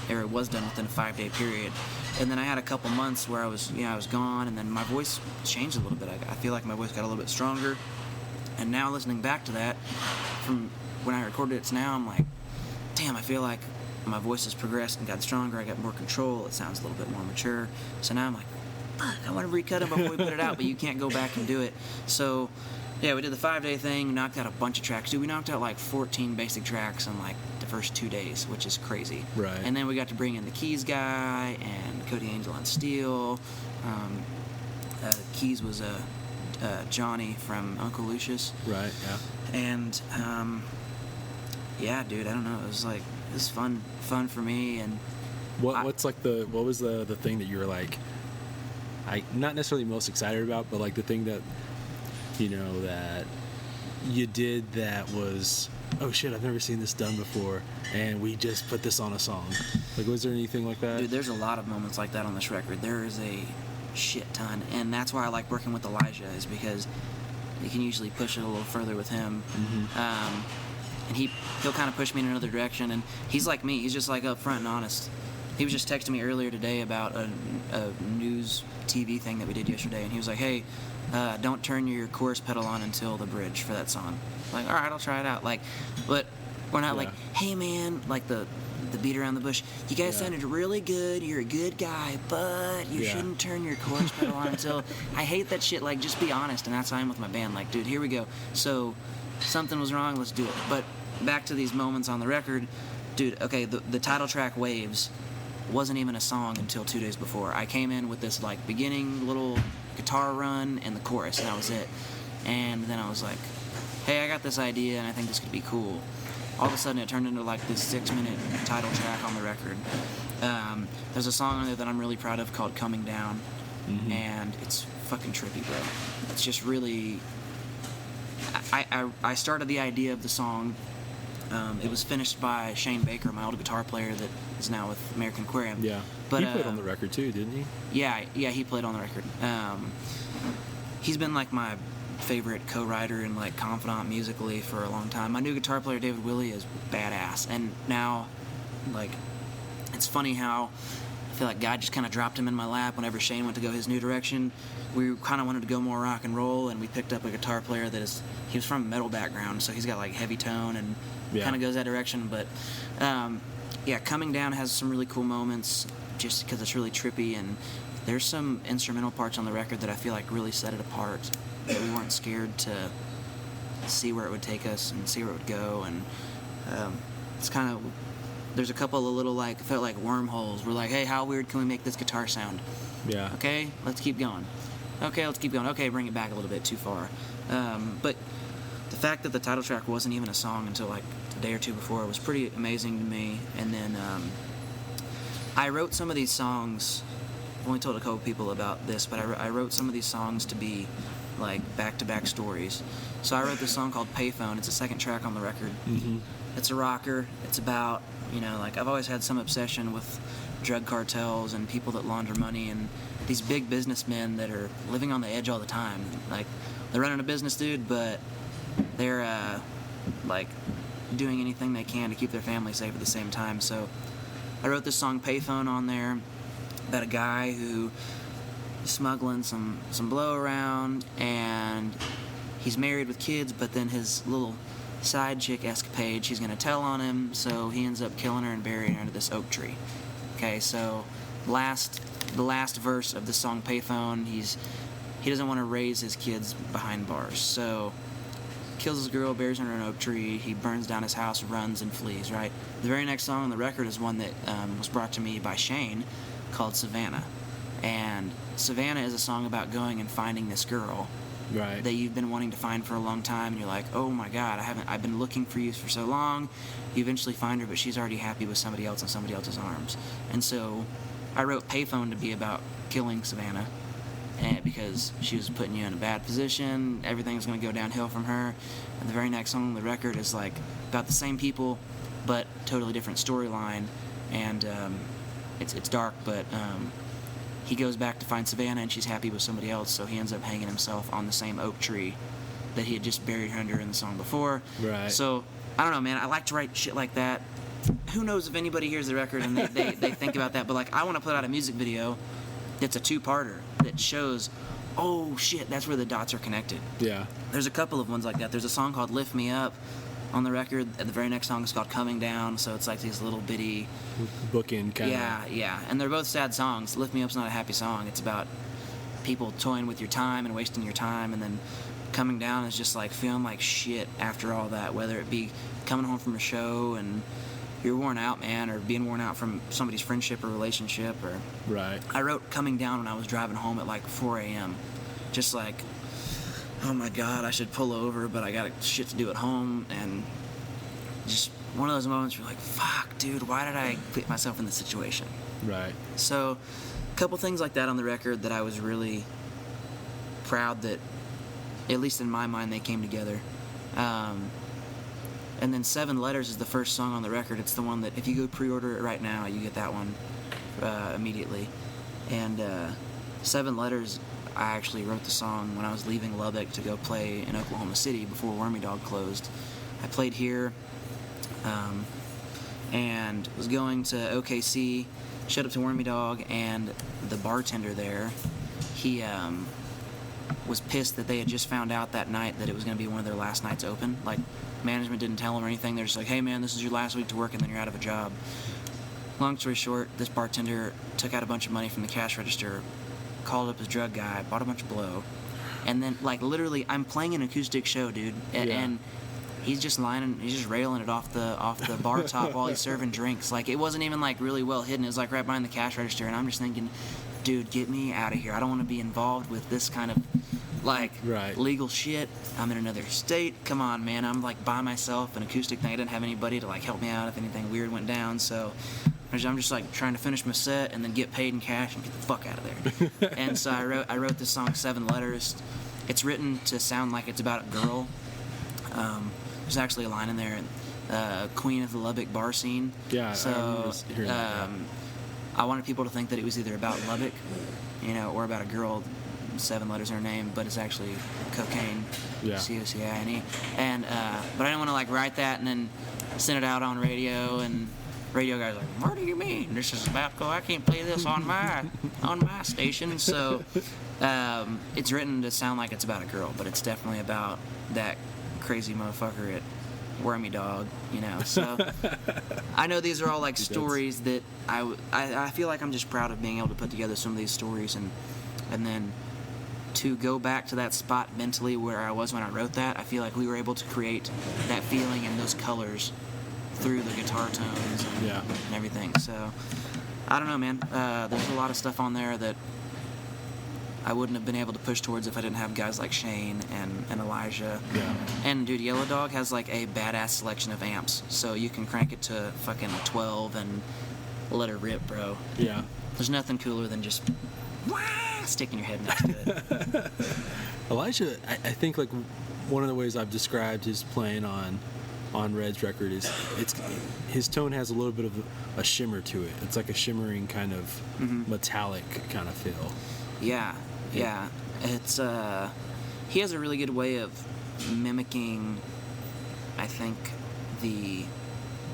or it was done within a 5-day period. And then I had a couple months where I was gone, and then my voice changed a little bit. I feel like my voice got a little bit stronger, and now listening back to that from when I recorded it to now, I'm like, damn, I feel like my voice has progressed and got stronger. I got more control. It sounds a little bit more mature. So now I'm like, fuck, I want to recut it before we put it out, but you can't go back and do it. So yeah, we did the 5-day thing, knocked out a bunch of tracks. Dude, we knocked out like 14 basic tracks in like the first 2 days, which is crazy. Right. And then we got to bring in the keys guy and Cody Angel on steel. Keys was Johnny from Uncle Lucius. Right. Yeah. And yeah, dude, I don't know. It was fun for me. And what was the thing that you were like, not necessarily most excited about, but like the thing that that you did that was, oh shit, I've never seen this done before, and we just put this on a song. Like, was there anything like that? Dude, there's a lot of moments like that on this record. There is a shit ton, and that's why I like working with Elijah, is because you can usually push it a little further with him. Mm-hmm. And he'll kind of push me in another direction, and he's like me. He's just like upfront and honest. He was just texting me earlier today about a news TV thing that we did yesterday, and he was like, hey, don't turn your chorus pedal on until the bridge for that song. I'm like, all right, I'll try it out. Like, but we're not like, hey man, like the the beat around the bush. You guys sounded really good. You're a good guy, but you shouldn't turn your chorus pedal on until. I hate that shit. Like, just be honest, and that's how I am with my band. Like, dude, here we go. So, something was wrong. Let's do it. But back to these moments on the record, dude. Okay, the title track "Waves" wasn't even a song until 2 days before. I came in with this like beginning little guitar run and the chorus, and that was it. And then I was like, hey, I got this idea, and I think this could be cool. All of a sudden, it turned into like this 6-minute title track on the record. There's a song on there that I'm really proud of called "Coming Down," and it's fucking trippy, bro. It's just really. I started the idea of the song. It was finished by Shane Baker, my old guitar player that is now with American Aquarium. Yeah, but he played on the record too, didn't he? Yeah, he played on the record. He's been like my favorite co-writer and like confidant musically for a long time. My new guitar player David Willey is badass, and now like it's funny how I feel like God just kind of dropped him in my lap whenever Shane went to go his new direction. We kind of wanted to go more rock and roll, and we picked up a guitar player that is, he was from a metal background, so he's got like heavy tone and kind of goes that direction. But Coming Down has some really cool moments just because it's really trippy, and there's some instrumental parts on the record that I feel like really set it apart, that we weren't scared to see where it would take us and see where it would go. And it's kind of, there's a couple of little like, felt like wormholes. We're like, hey, how weird can we make this guitar sound? Yeah. Okay, let's keep going. Okay, let's keep going. Okay, bring it back a little bit too far. But the fact that the title track wasn't even a song until like a day or two before was pretty amazing to me. And then I wrote some of these songs. I've only told a couple people about this, but I wrote some of these songs to be like back-to-back stories. So I wrote this song called Payphone. It's the second track on the record. It's a rocker. It's about, like I've always had some obsession with drug cartels and people that launder money and these big businessmen that are living on the edge all the time. Like, they're running a business, dude, but they're like doing anything they can to keep their family safe at the same time. So I wrote this song Payphone on there about a guy who is smuggling some blow around, and he's married with kids, but then his little side chick escapade, she's going to tell on him, so he ends up killing her and burying her under this oak tree. Okay, so the last verse of the song Payphone, he doesn't want to raise his kids behind bars, so kills his girl, buries her in an oak tree, he burns down his house, runs and flees, right? The very next song on the record is one that was brought to me by Shane, called Savannah. And Savannah is a song about going and finding this girl that you've been wanting to find for a long time, and you're like, oh my God, I've been looking for you for so long. You eventually find her, but she's already happy with somebody else in somebody else's arms. And so I wrote Payphone to be about killing Savannah, because she was putting you in a bad position, everything was going to go downhill from her. And the very next song on the record is like about the same people, but totally different storyline. And it's dark, but he goes back to find Savannah, and she's happy with somebody else, so he ends up hanging himself on the same oak tree that he had just buried her under in the song before. Right. So, I don't know, man. I like to write shit like that. Who knows if anybody hears the record and they think about that, but like, I want to put out a music video that's a two-parter that shows, oh shit, that's where the dots are connected. Yeah. There's a couple of ones like that. There's a song called Lift Me Up on the record. The very next song is called Coming Down, so it's like these little bitty bookend kind of. Yeah, and they're both sad songs. Lift Me Up's not a happy song. It's about people toying with your time and wasting your time, and then Coming Down is just like feeling like shit after all that, whether it be coming home from a show and you're worn out, man, or being worn out from somebody's friendship or relationship. Or Right. I wrote Coming Down when I was driving home at like 4 a.m. Just like, oh my God, I should pull over, but I got shit to do at home. And just one of those moments where you're like, fuck, dude, why did I put myself in this situation? Right. So a couple things like that on the record that I was really proud that, at least in my mind, they came together. And then 7 Letters is the first song on the record. It's the one that, if you go pre-order it right now, you get that one immediately. And 7 Letters, I actually wrote the song when I was leaving Lubbock to go play in Oklahoma City before Wormy Dog closed. I played here and was going to OKC, showed up to Wormy Dog, and the bartender there, he was pissed that they had just found out that night that it was going to be one of their last nights open. Like, management didn't tell them or anything. They're just like, hey, man, this is your last week to work, and then you're out of a job. Long story short, this bartender took out a bunch of money from the cash register, called up his drug guy, bought a bunch of blow, and then, like, literally, I'm playing an acoustic show, dude, and he's just railing it off the bar top while he's serving drinks. Like, it wasn't even, like, really well hidden. It was, like, right behind the cash register, and I'm just thinking, dude, get me out of here. I don't want to be involved with this kind of, like, legal shit. I'm in another state. Come on, man. I'm, like, by myself, an acoustic thing. I didn't have anybody to, like, help me out if anything weird went down, so I'm just, like, trying to finish my set and then get paid in cash and get the fuck out of there. And so I wrote this song, 7 Letters. It's written to sound like it's about a girl. There's actually a line in there, Queen of the Lubbock bar scene. Yeah, so I wanted people to think that it was either about Lubbock, or about a girl, 7 letters in her name, but it's actually cocaine, C-O-C-I-N-E. And but I didn't want to, like, write that and then send it out on radio, and radio guys are like, what do you mean? This is about I can't play this on my station. So it's written to sound like it's about a girl, but it's definitely about that crazy motherfucker at Wormy Dog, So I know these are all, like, stories that I feel like I'm just proud of being able to put together some of these stories, and then to go back to that spot mentally where I was when I wrote that. I feel like we were able to create that feeling and those colors through the guitar tones and everything. So I don't know, man. There's a lot of stuff on there that I wouldn't have been able to push towards if I didn't have guys like Shane and Elijah. Yeah. And, dude, Yellow Dog has, like, a badass selection of amps, so you can crank it to fucking 12 and let her rip, bro. Yeah. There's nothing cooler than just sticking your head next to it. Elijah, I think, like, one of the ways I've described his playing on Red's record is his tone has a little bit of a shimmer to it. It's like a shimmering kind of metallic kind of feel. Yeah. It's he has a really good way of mimicking, I think, the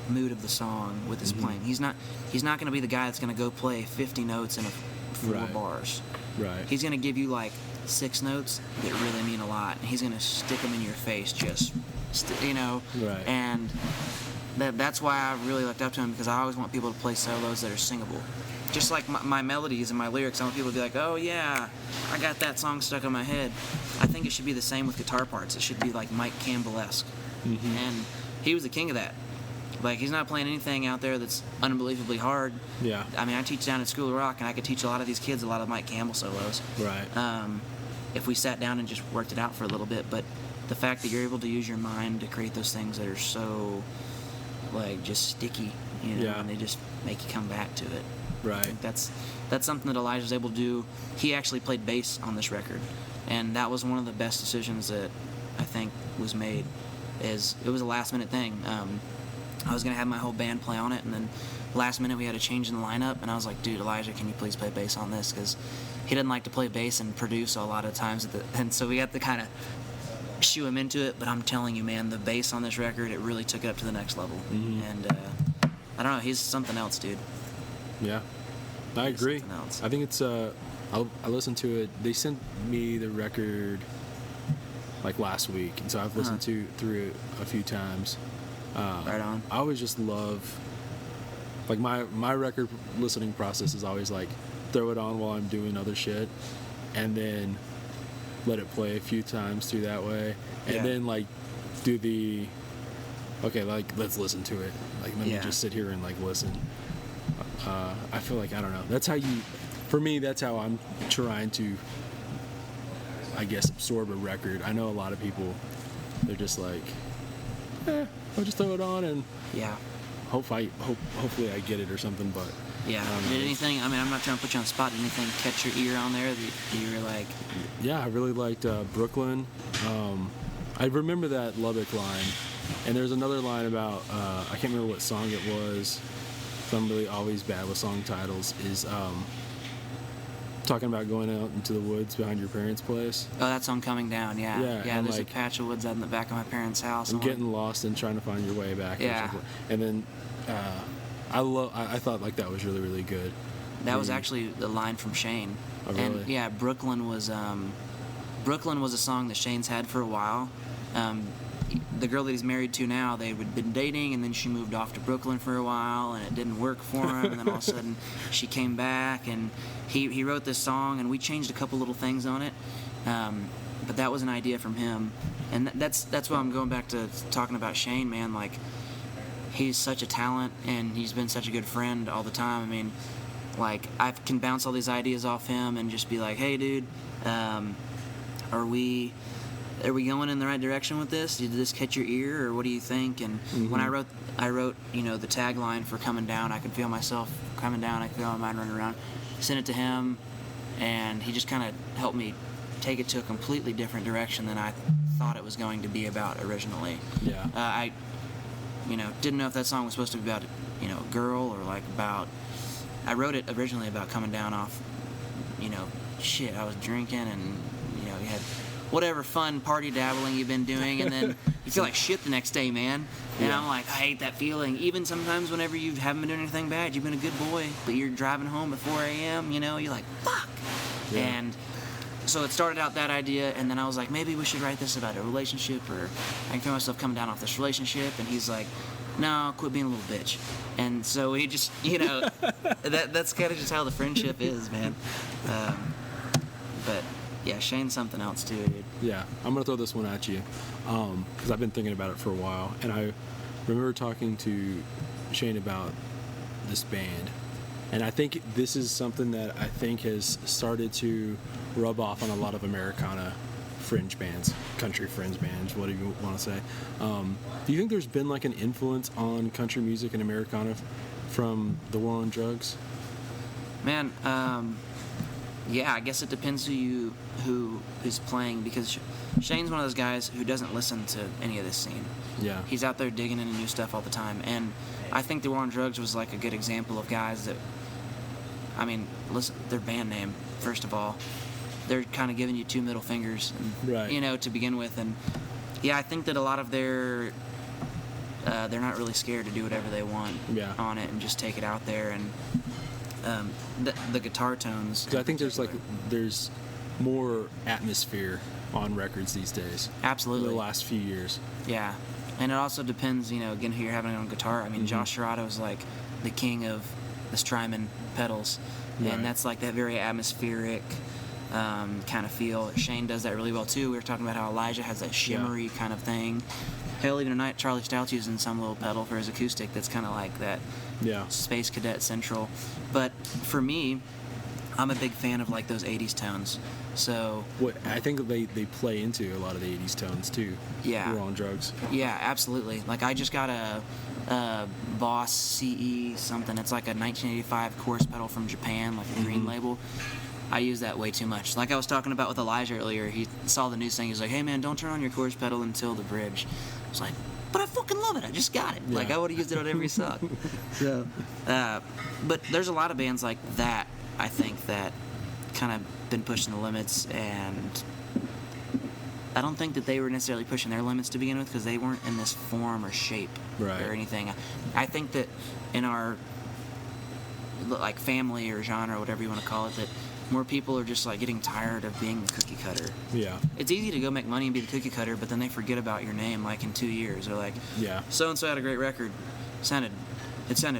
mood of the song with his playing. He's not going to be the guy that's going to go play 50 notes in 4 bars. Right. He's going to give you, like, 6 notes that really mean a lot, and he's going to stick them in your face, just Right. And that's why I really looked up to him, because I always want people to play solos that are singable. Just like my melodies and my lyrics, I want people to be like, oh yeah, I got that song stuck in my head. I think it should be the same with guitar parts. It should be like Mike Campbell-esque. And he was the king of that. Like, he's not playing anything out there that's unbelievably hard. Yeah. I mean, I teach down at School of Rock, and I could teach a lot of these kids a lot of Mike Campbell solos. Right. If we sat down and just worked it out for a little bit. But the fact that you're able to use your mind to create those things that are so, like, just sticky, and they just make you come back to it. Right. That's something that Elijah's able to do. He actually played bass on this record, and that was one of the best decisions that I think was made. It was a last minute thing. I was gonna have my whole band play on it, and then last minute we had a change in the lineup, and I was like, dude, Elijah, can you please play bass on this? Because he doesn't like to play bass and produce a lot of times, and so we had to kind of shoo him into it. But I'm telling you, man, the bass on this record, it really took it up to the next level. And I don't know, he's something else, dude. Yeah, I agree. Else. I think it's I listened to it. They sent me the record like last week, and so I've listened through it a few times. Right on. I always just love, like, my record listening process is always like throw it on while I'm doing other shit, and then let it play a few times through that way, and then, like, do the like, let's listen to it. Like, let me just sit here and, like, listen. I feel like, I don't know, for me, that's how I'm trying to, I guess, absorb a record. I know a lot of people, they're just like, I'll just throw it on and hopefully I get it or something. But did anything, I mean, I'm not trying to put you on the spot, did anything catch your ear on there that you were like? Yeah, I really liked Brooklyn. I remember that Lubbock line, and there's another line about I can't remember what song it was. So I'm really always bad with song titles. Is talking about going out into the woods behind your parents' place. Oh, that song, Coming Down, yeah. Yeah, there's, like, a patch of woods out in the back of my parents' house. And getting lost and trying to find your way back. Yeah. And then I thought, like, that was really, really good. That was actually the line from Shane. Oh, really? And, yeah, Brooklyn was Brooklyn was a song that Shane's had for a while. The girl that he's married to now, they had been dating, and then she moved off to Brooklyn for a while, and it didn't work for him. And then all of a sudden, she came back, and he wrote this song, and we changed a couple little things on it. But that was an idea from him, and that's why I'm going back to talking about Shane, man. Like, he's such a talent, and he's been such a good friend all the time. I mean, like, I can bounce all these ideas off him and just be like, hey, dude, are we going in the right direction with this? Did this catch your ear, or what do you think? And when I wrote, the tagline for Coming Down, I could feel myself coming down, I could feel my mind running around, sent it to him, and he just kind of helped me take it to a completely different direction than I thought it was going to be about originally. Yeah. I didn't know if that song was supposed to be about, a girl, or like about, I wrote it originally about coming down off, I was drinking, and, you had whatever fun party dabbling you've been doing, and then you feel like shit the next day, man. And I'm like, I hate that feeling. Even sometimes whenever you haven't been doing anything bad, you've been a good boy, but you're driving home at 4 a.m., you're like, fuck. Yeah. And so it started out that idea, and then I was like, maybe we should write this about a relationship, or I can feel myself coming down off this relationship. And he's like, no, quit being a little bitch. And so he just, that's kind of just how the friendship is, man. But yeah, Shane's something else too, dude. Yeah, I'm gonna throw this one at you, because I've been thinking about it for a while, and I remember talking to Shane about this band, and I think this is something that I think has started to rub off on a lot of Americana fringe bands, country fringe bands, whatever you want to say. Do you think there's been like an influence on country music and Americana from the war on drugs? Man, yeah, I guess it depends who is playing, because Shane's one of those guys who doesn't listen to any of this scene. Yeah. He's out there digging into new stuff all the time, and I think the War on Drugs was like a good example of guys that, I mean, listen, their band name, first of all, they're kind of giving you two middle fingers, and, right. To begin with, and yeah, I think that a lot of they're not really scared to do whatever they want on it and just take it out there, and the guitar tones. I think there's more atmosphere on records these days. Absolutely. In the last few years. Yeah, and it also depends, again, who you're having on guitar. I mean, Josh Serrato is like the king of the Strymon pedals, and that's like that very atmospheric kind of feel. Shane does that really well too. We were talking about how Elijah has that shimmery kind of thing. Hell, even tonight, Charlie Stout's using some little pedal for his acoustic that's kind of like that Space Cadet Central. But for me, I'm a big fan of like those 80s tones. So I think they play into a lot of the 80s tones too. Yeah. War on Drugs. Yeah, absolutely. Like, I just got a Boss CE something. It's like a 1985 chorus pedal from Japan, like a green label. I use that way too much. Like I was talking about with Elijah earlier, he saw the news thing. He was like, hey man, don't turn on your chorus pedal until the bridge. I was like, but I fucking love it. I just got it. Yeah. Like, I would have used it on every song. So, but there's a lot of bands like that, I think, that kind of been pushing the limits, and I don't think that they were necessarily pushing their limits to begin with, because they weren't in this form or shape or anything. I think that in our like family or genre, whatever you want to call it, that more people are just like getting tired of being the cookie cutter. Yeah. It's easy to go make money and be the cookie cutter, but then they forget about your name like in 2 years. They're like, so and so had a great record. It sounded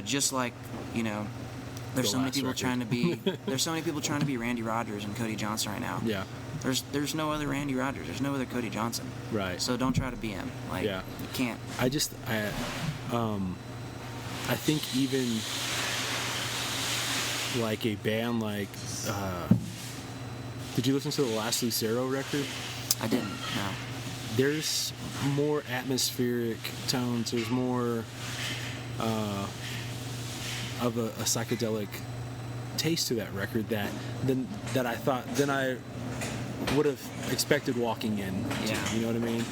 just like, there's so many people trying to be Randy Rogers and Cody Johnson right now. Yeah. There's no other Randy Rogers. There's no other Cody Johnson. Right. So don't try to be him. Like, you can't. I think even like a band like, did you listen to the last Lucero record? I didn't, no. There's more atmospheric tones. There's more of a psychedelic taste to that record than I would have expected walking in. You know what I mean?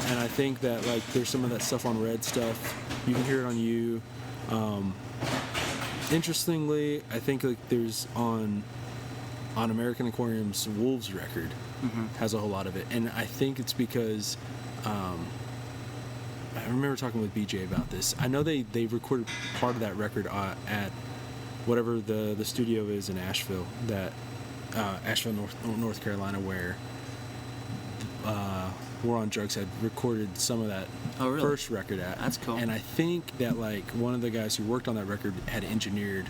And I think that like there's some of that stuff on Red stuff. You can hear it on You. Interestingly, I think like there's on American Aquarium's Wolves record has a whole lot of it, and I think it's because I remember talking with BJ about this. I know they recorded part of that record at whatever the studio is in Asheville, North Carolina, where War on Drugs had recorded some of that first record at. That's cool. And I think that like one of the guys who worked on that record had engineered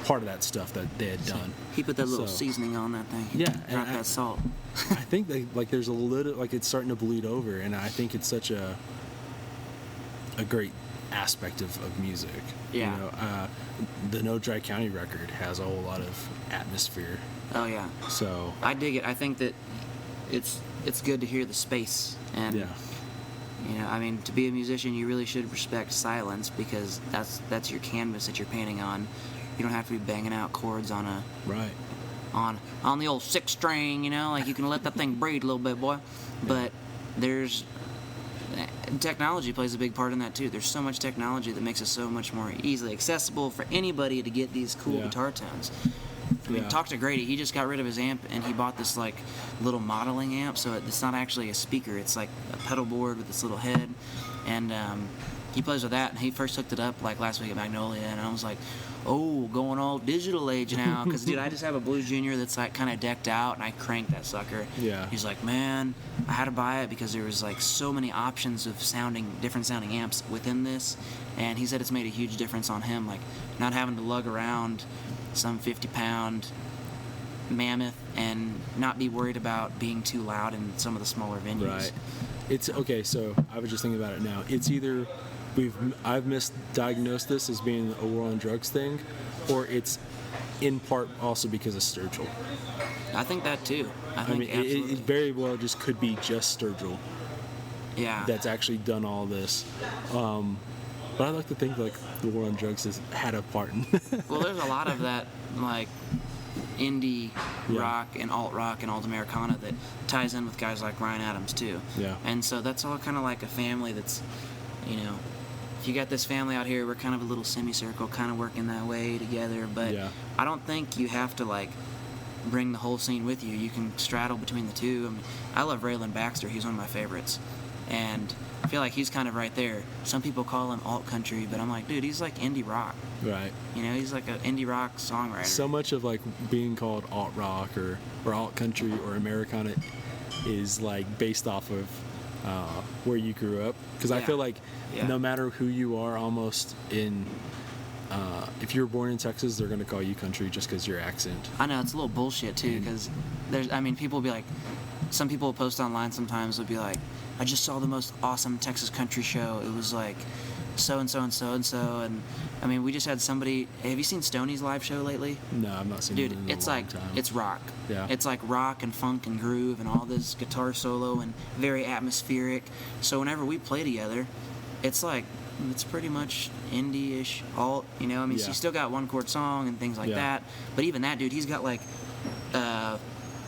part of that stuff that they had done. He put that little seasoning on that thing. Yeah, Drop that salt. I think that like there's a little like it's starting to bleed over, and I think it's such a great aspect of music. Yeah. You know, the No Dry County record has a whole lot of atmosphere. Oh yeah. So I dig it. I think that it's good to hear the space, and yeah. you know, I mean, to be a musician, you really should respect silence, because that's your canvas that you're painting on. You don't have to be banging out chords on a Right. on the old 6 string, you know, like you can let that thing breathe a little bit, boy. But there's technology plays a big part in that too. There's so much technology that makes it so much more easily accessible for anybody to get these cool guitar tones. I mean, talk to Grady. He just got rid of his amp and he bought this like little modeling amp. So it's not actually a speaker. It's like a pedal board with this little head, and he plays with that. And he first hooked it up like last week at Magnolia, and I was like, oh, going all digital age now. Because dude, I just have a Blues Junior that's like kind of decked out, and I cranked that sucker. Yeah. He's like, man, I had to buy it because there was like so many options of different sounding amps within this, and he said it's made a huge difference on him, like not having to lug around some 50-pound mammoth and not be worried about being too loud in some of the smaller venues. Right. It's okay. So I was just thinking about it now. It's either I've misdiagnosed this as being a War on Drugs thing, or it's in part also because of Sturgill. I think that too. I mean, it very well just could be just Sturgill. Yeah. That's actually done all this. But I like to think like the War on Drugs has had a part in. Well, there's a lot of that like indie rock and alt rock and alt Americana that ties in with guys like Ryan Adams too. Yeah. And so that's all kind of like a family that's, you know, if you got this family out here, we're kind of a little semicircle, kind of working that way together. But I don't think you have to like bring the whole scene with you. You can straddle between the two. I mean, I love Raylan Baxter. He's one of my favorites, and I feel like he's kind of right there. Some people call him alt country, but I'm like, dude, he's like indie rock. Right. You know, he's like an indie rock songwriter. So much of like being called alt rock or alt country or Americana is like based off of where you grew up. Because I feel like no matter who you are, almost in if you were born in Texas, they're going to call you country just because your accent. I know, it's a little bullshit too, because people will be like, some people will post online sometimes, will be like, I just saw the most awesome Texas country show. It was like so-and-so and so-and-so. And, I mean, we just had somebody... Have you seen Stoney's live show lately? No, I've not seen it in a long time. Dude, it's like... It's rock. Yeah. It's like rock and funk and groove and all this guitar solo and very atmospheric. So whenever we play together, it's like... It's pretty much indie-ish, alt, you know? I mean, so you still got one-chord song and things like that. But even that, dude, he's got like a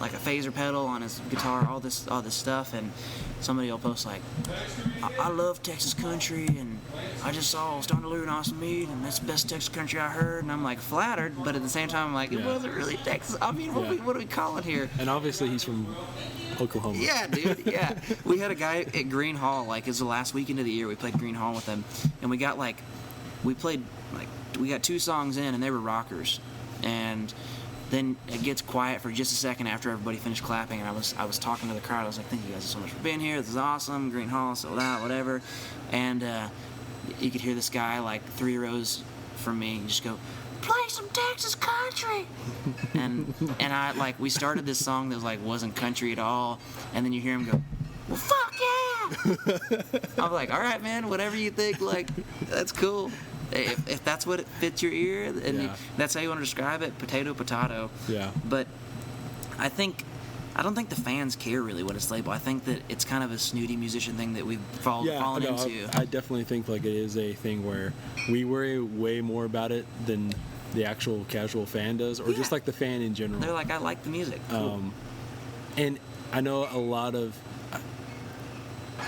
phaser pedal on his guitar, all this stuff, and somebody will post like, I love Texas country, and I just saw Stone Lou and Austin Meade, and that's the best Texas country I heard, and I'm like flattered, but at the same time I'm like, it wasn't really Texas. I mean, what do we call it here? And obviously he's from Oklahoma. Yeah, dude, yeah. We had a guy at Green Hall, like it was the last weekend of the year, we played Green Hall with him, and we got 2 songs in, and they were rockers, and then it gets quiet for just a second after everybody finished clapping, and I was talking to the crowd. I was like, thank you guys so much for being here. This is awesome. Green Hall, sold out, whatever. And you could hear this guy like 3 rows from me just go, play some Texas country. and I like, we started this song that was like wasn't country at all, and then you hear him go, well, fuck yeah. I'm like, all right, man, whatever you think, like, that's cool. If that's what it fits your ear, and that's how you want to describe it, potato. Yeah. But I don't think the fans care really what it's labeled. I think that it's kind of a snooty musician thing that we've fallen into. I definitely think like it is a thing where we worry way more about it than the actual casual fan does, or just like the fan in general. They're like, I like the music. Cool. And I know a lot of.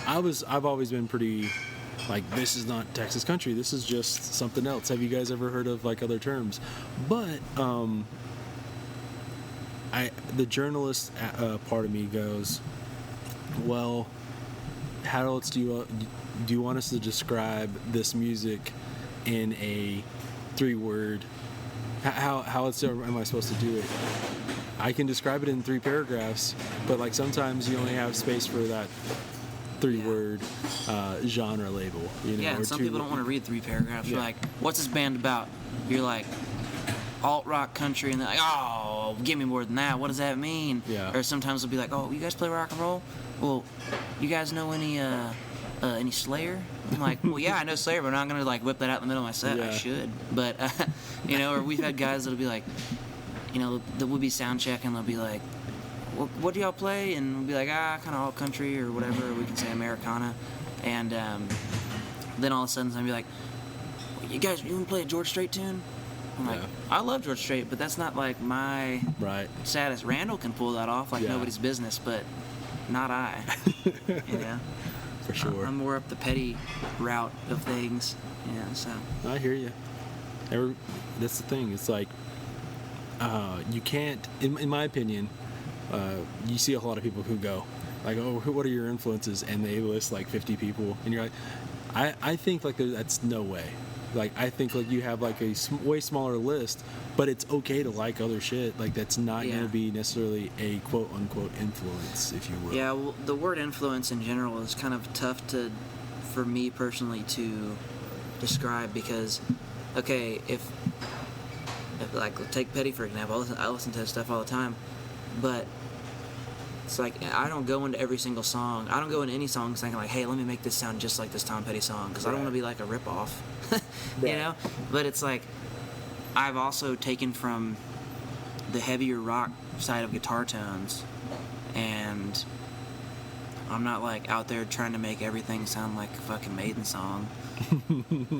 I've always been pretty. Like, this is not Texas country. This is just something else. Have you guys ever heard of like other terms? But the journalist part of me goes, well, how else do you want us to describe this music in a 3-word? How else am I supposed to do it? I can describe it in 3 paragraphs, but like sometimes you only have space for that 3-word genre label. You know, Yeah, and some people don't want to read 3 paragraphs. You're like, what's this band about? You're like, alt rock country, and they're like, oh, give me more than that. What does that mean? Yeah. Or sometimes they'll be like, oh, you guys play rock and roll? Well, you guys know any Slayer? I'm like, well, yeah, I know Slayer, but I'm not gonna like whip that out in the middle of my set. Yeah. I should, but you know, or we've had guys that'll be like, you know, that will be sound check and they'll be like, what do y'all play? And we'll be like, kind of alt country or whatever. Or we can say Americana, and then all of a sudden they'll be like, you guys, you want to play a George Strait tune? I'm like, I love George Strait, but that's not like my status. Randall can pull that off like nobody's business, but not I. You know? For sure. I'm more up the petty route of things. Yeah, so. I hear you. That's the thing. It's like, you can't, in my opinion, you see a lot of people who go, like, oh, what are your influences? And they list like 50 people. And you're like, I think like that's no way. Like, I think like you have like a way smaller list, but it's okay to like other shit. Like, that's not going to be necessarily a quote unquote influence, if you will. Yeah, well, the word influence in general is kind of tough for me personally to describe because, okay, if like take Petty for example, I listen to his stuff all the time, but it's like I don't go into every single song. I don't go into any songs thinking like, hey, let me make this sound just like this Tom Petty song because I don't want to be like a ripoff, you know. But it's like I've also taken from the heavier rock side of guitar tones, and I'm not like out there trying to make everything sound like a fucking Maiden song.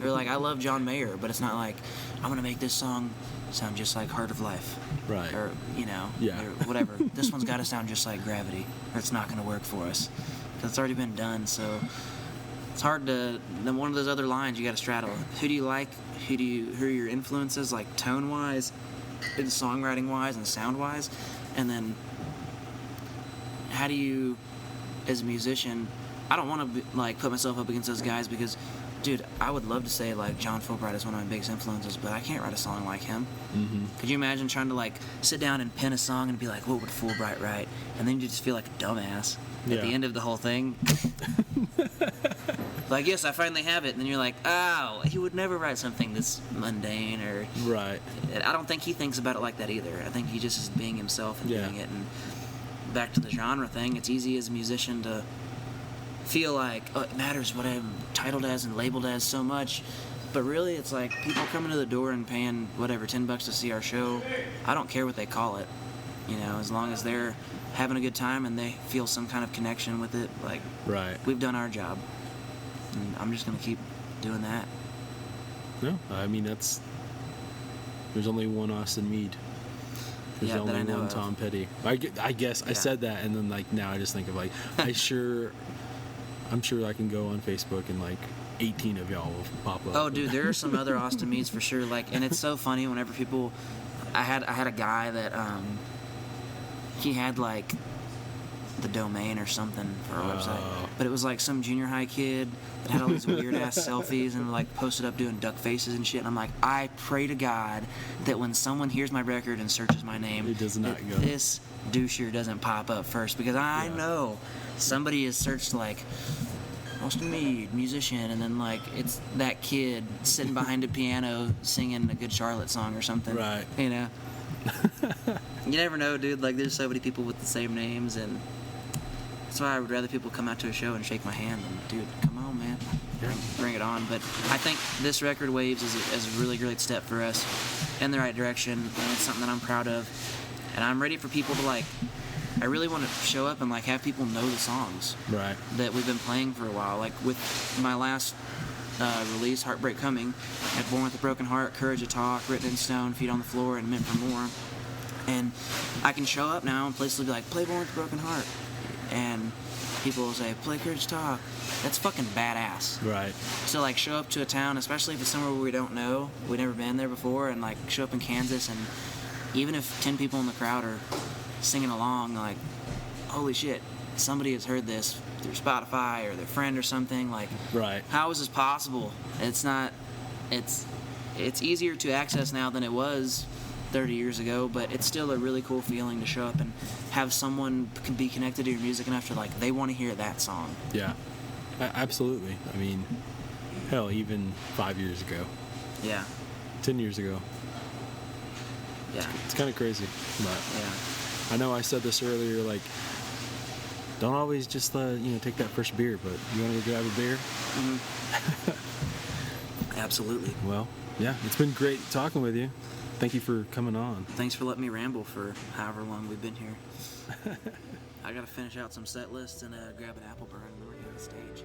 Or like I love John Mayer, but it's not like I'm gonna make this song sound just like Heart of Life, right? Or you know, or whatever. This one's got to sound just like Gravity, or it's not gonna work for us because it's already been done. So it's hard to. Then one of those other lines you got to straddle. Who do you like? Who are your influences, like tone wise, and songwriting wise, and sound wise, and then how do you, as a musician, I don't want to like put myself up against those guys because. Dude, I would love to say like John Fulbright is one of my biggest influences, but I can't write a song like him. Mm-hmm. Could you imagine trying to like sit down and pen a song and be like, what would Fulbright write? And then you just feel like a dumbass at the end of the whole thing. Like, yes, I finally have it. And then you're like, oh, he would never write something this mundane or... Right. I don't think he thinks about it like that either. I think he just is being himself and doing it. And back to the genre thing, it's easy as a musician to feel like, oh, it matters what I'm titled as and labeled as so much, but really it's like people coming to the door and paying whatever $10 to see our show. I don't care what they call it, you know, as long as they're having a good time and they feel some kind of connection with it. Like, we've done our job, and I'm just gonna keep doing that. No, I mean there's only one Austin Meade. There's only one Tom Petty. I guess I said that, and then like now I just think of like I'm sure I can go on Facebook and like 18 of y'all will pop up. Oh, dude, there are some other Austin Meades for sure. Like, and it's so funny whenever people. I had a guy that he had like the domain or something for our website, but it was like some junior high kid that had all these weird ass selfies and like posted up doing duck faces and shit. And I'm like, I pray to God that when someone hears my record and searches my name, it does not go. This doucher doesn't pop up first because I know. Somebody has searched like Austin Meade, musician, and then like it's that kid sitting behind a piano singing a Good Charlotte song or something. Right. You know. You never know, dude. Like there's so many people with the same names, and that's why I would rather people come out to a show and shake my hand. And dude, come on, man, bring it on. But I think this record Waves is a really great step for us in the right direction, and it's something that I'm proud of, and I'm ready for people to like. I really want to show up and like have people know the songs that we've been playing for a while. Like with my last release, Heartbreak Coming, I had Born with a Broken Heart, Courage to Talk, Written in Stone, Feet on the Floor, and Meant for More. And I can show up now and places will be like, play Born with a Broken Heart. And people will say, play Courage to Talk. That's fucking badass. Right. So like show up to a town, especially if it's somewhere where we don't know, we've never been there before, and like show up in Kansas, and even if 10 people in the crowd are singing along, like, holy shit, somebody has heard this through Spotify or their friend or something. Like, how is this possible? It's not. It's easier to access now than it was 30 years ago, but it's still a really cool feeling to show up and have someone be connected to your music enough to like they want to hear that song. Yeah, absolutely. I mean, hell, even 5 years ago, Yeah. 10 years ago. Yeah. It's kind of crazy, but Yeah. I know I said this earlier, like, don't always just, take that first beer, but you want to go grab a beer? Absolutely. Well, yeah, it's been great talking with you. Thank you for coming on. Thanks for letting me ramble for however long we've been here. I gotta finish out some set lists and grab an apple burn and then we're gonna hit the stage.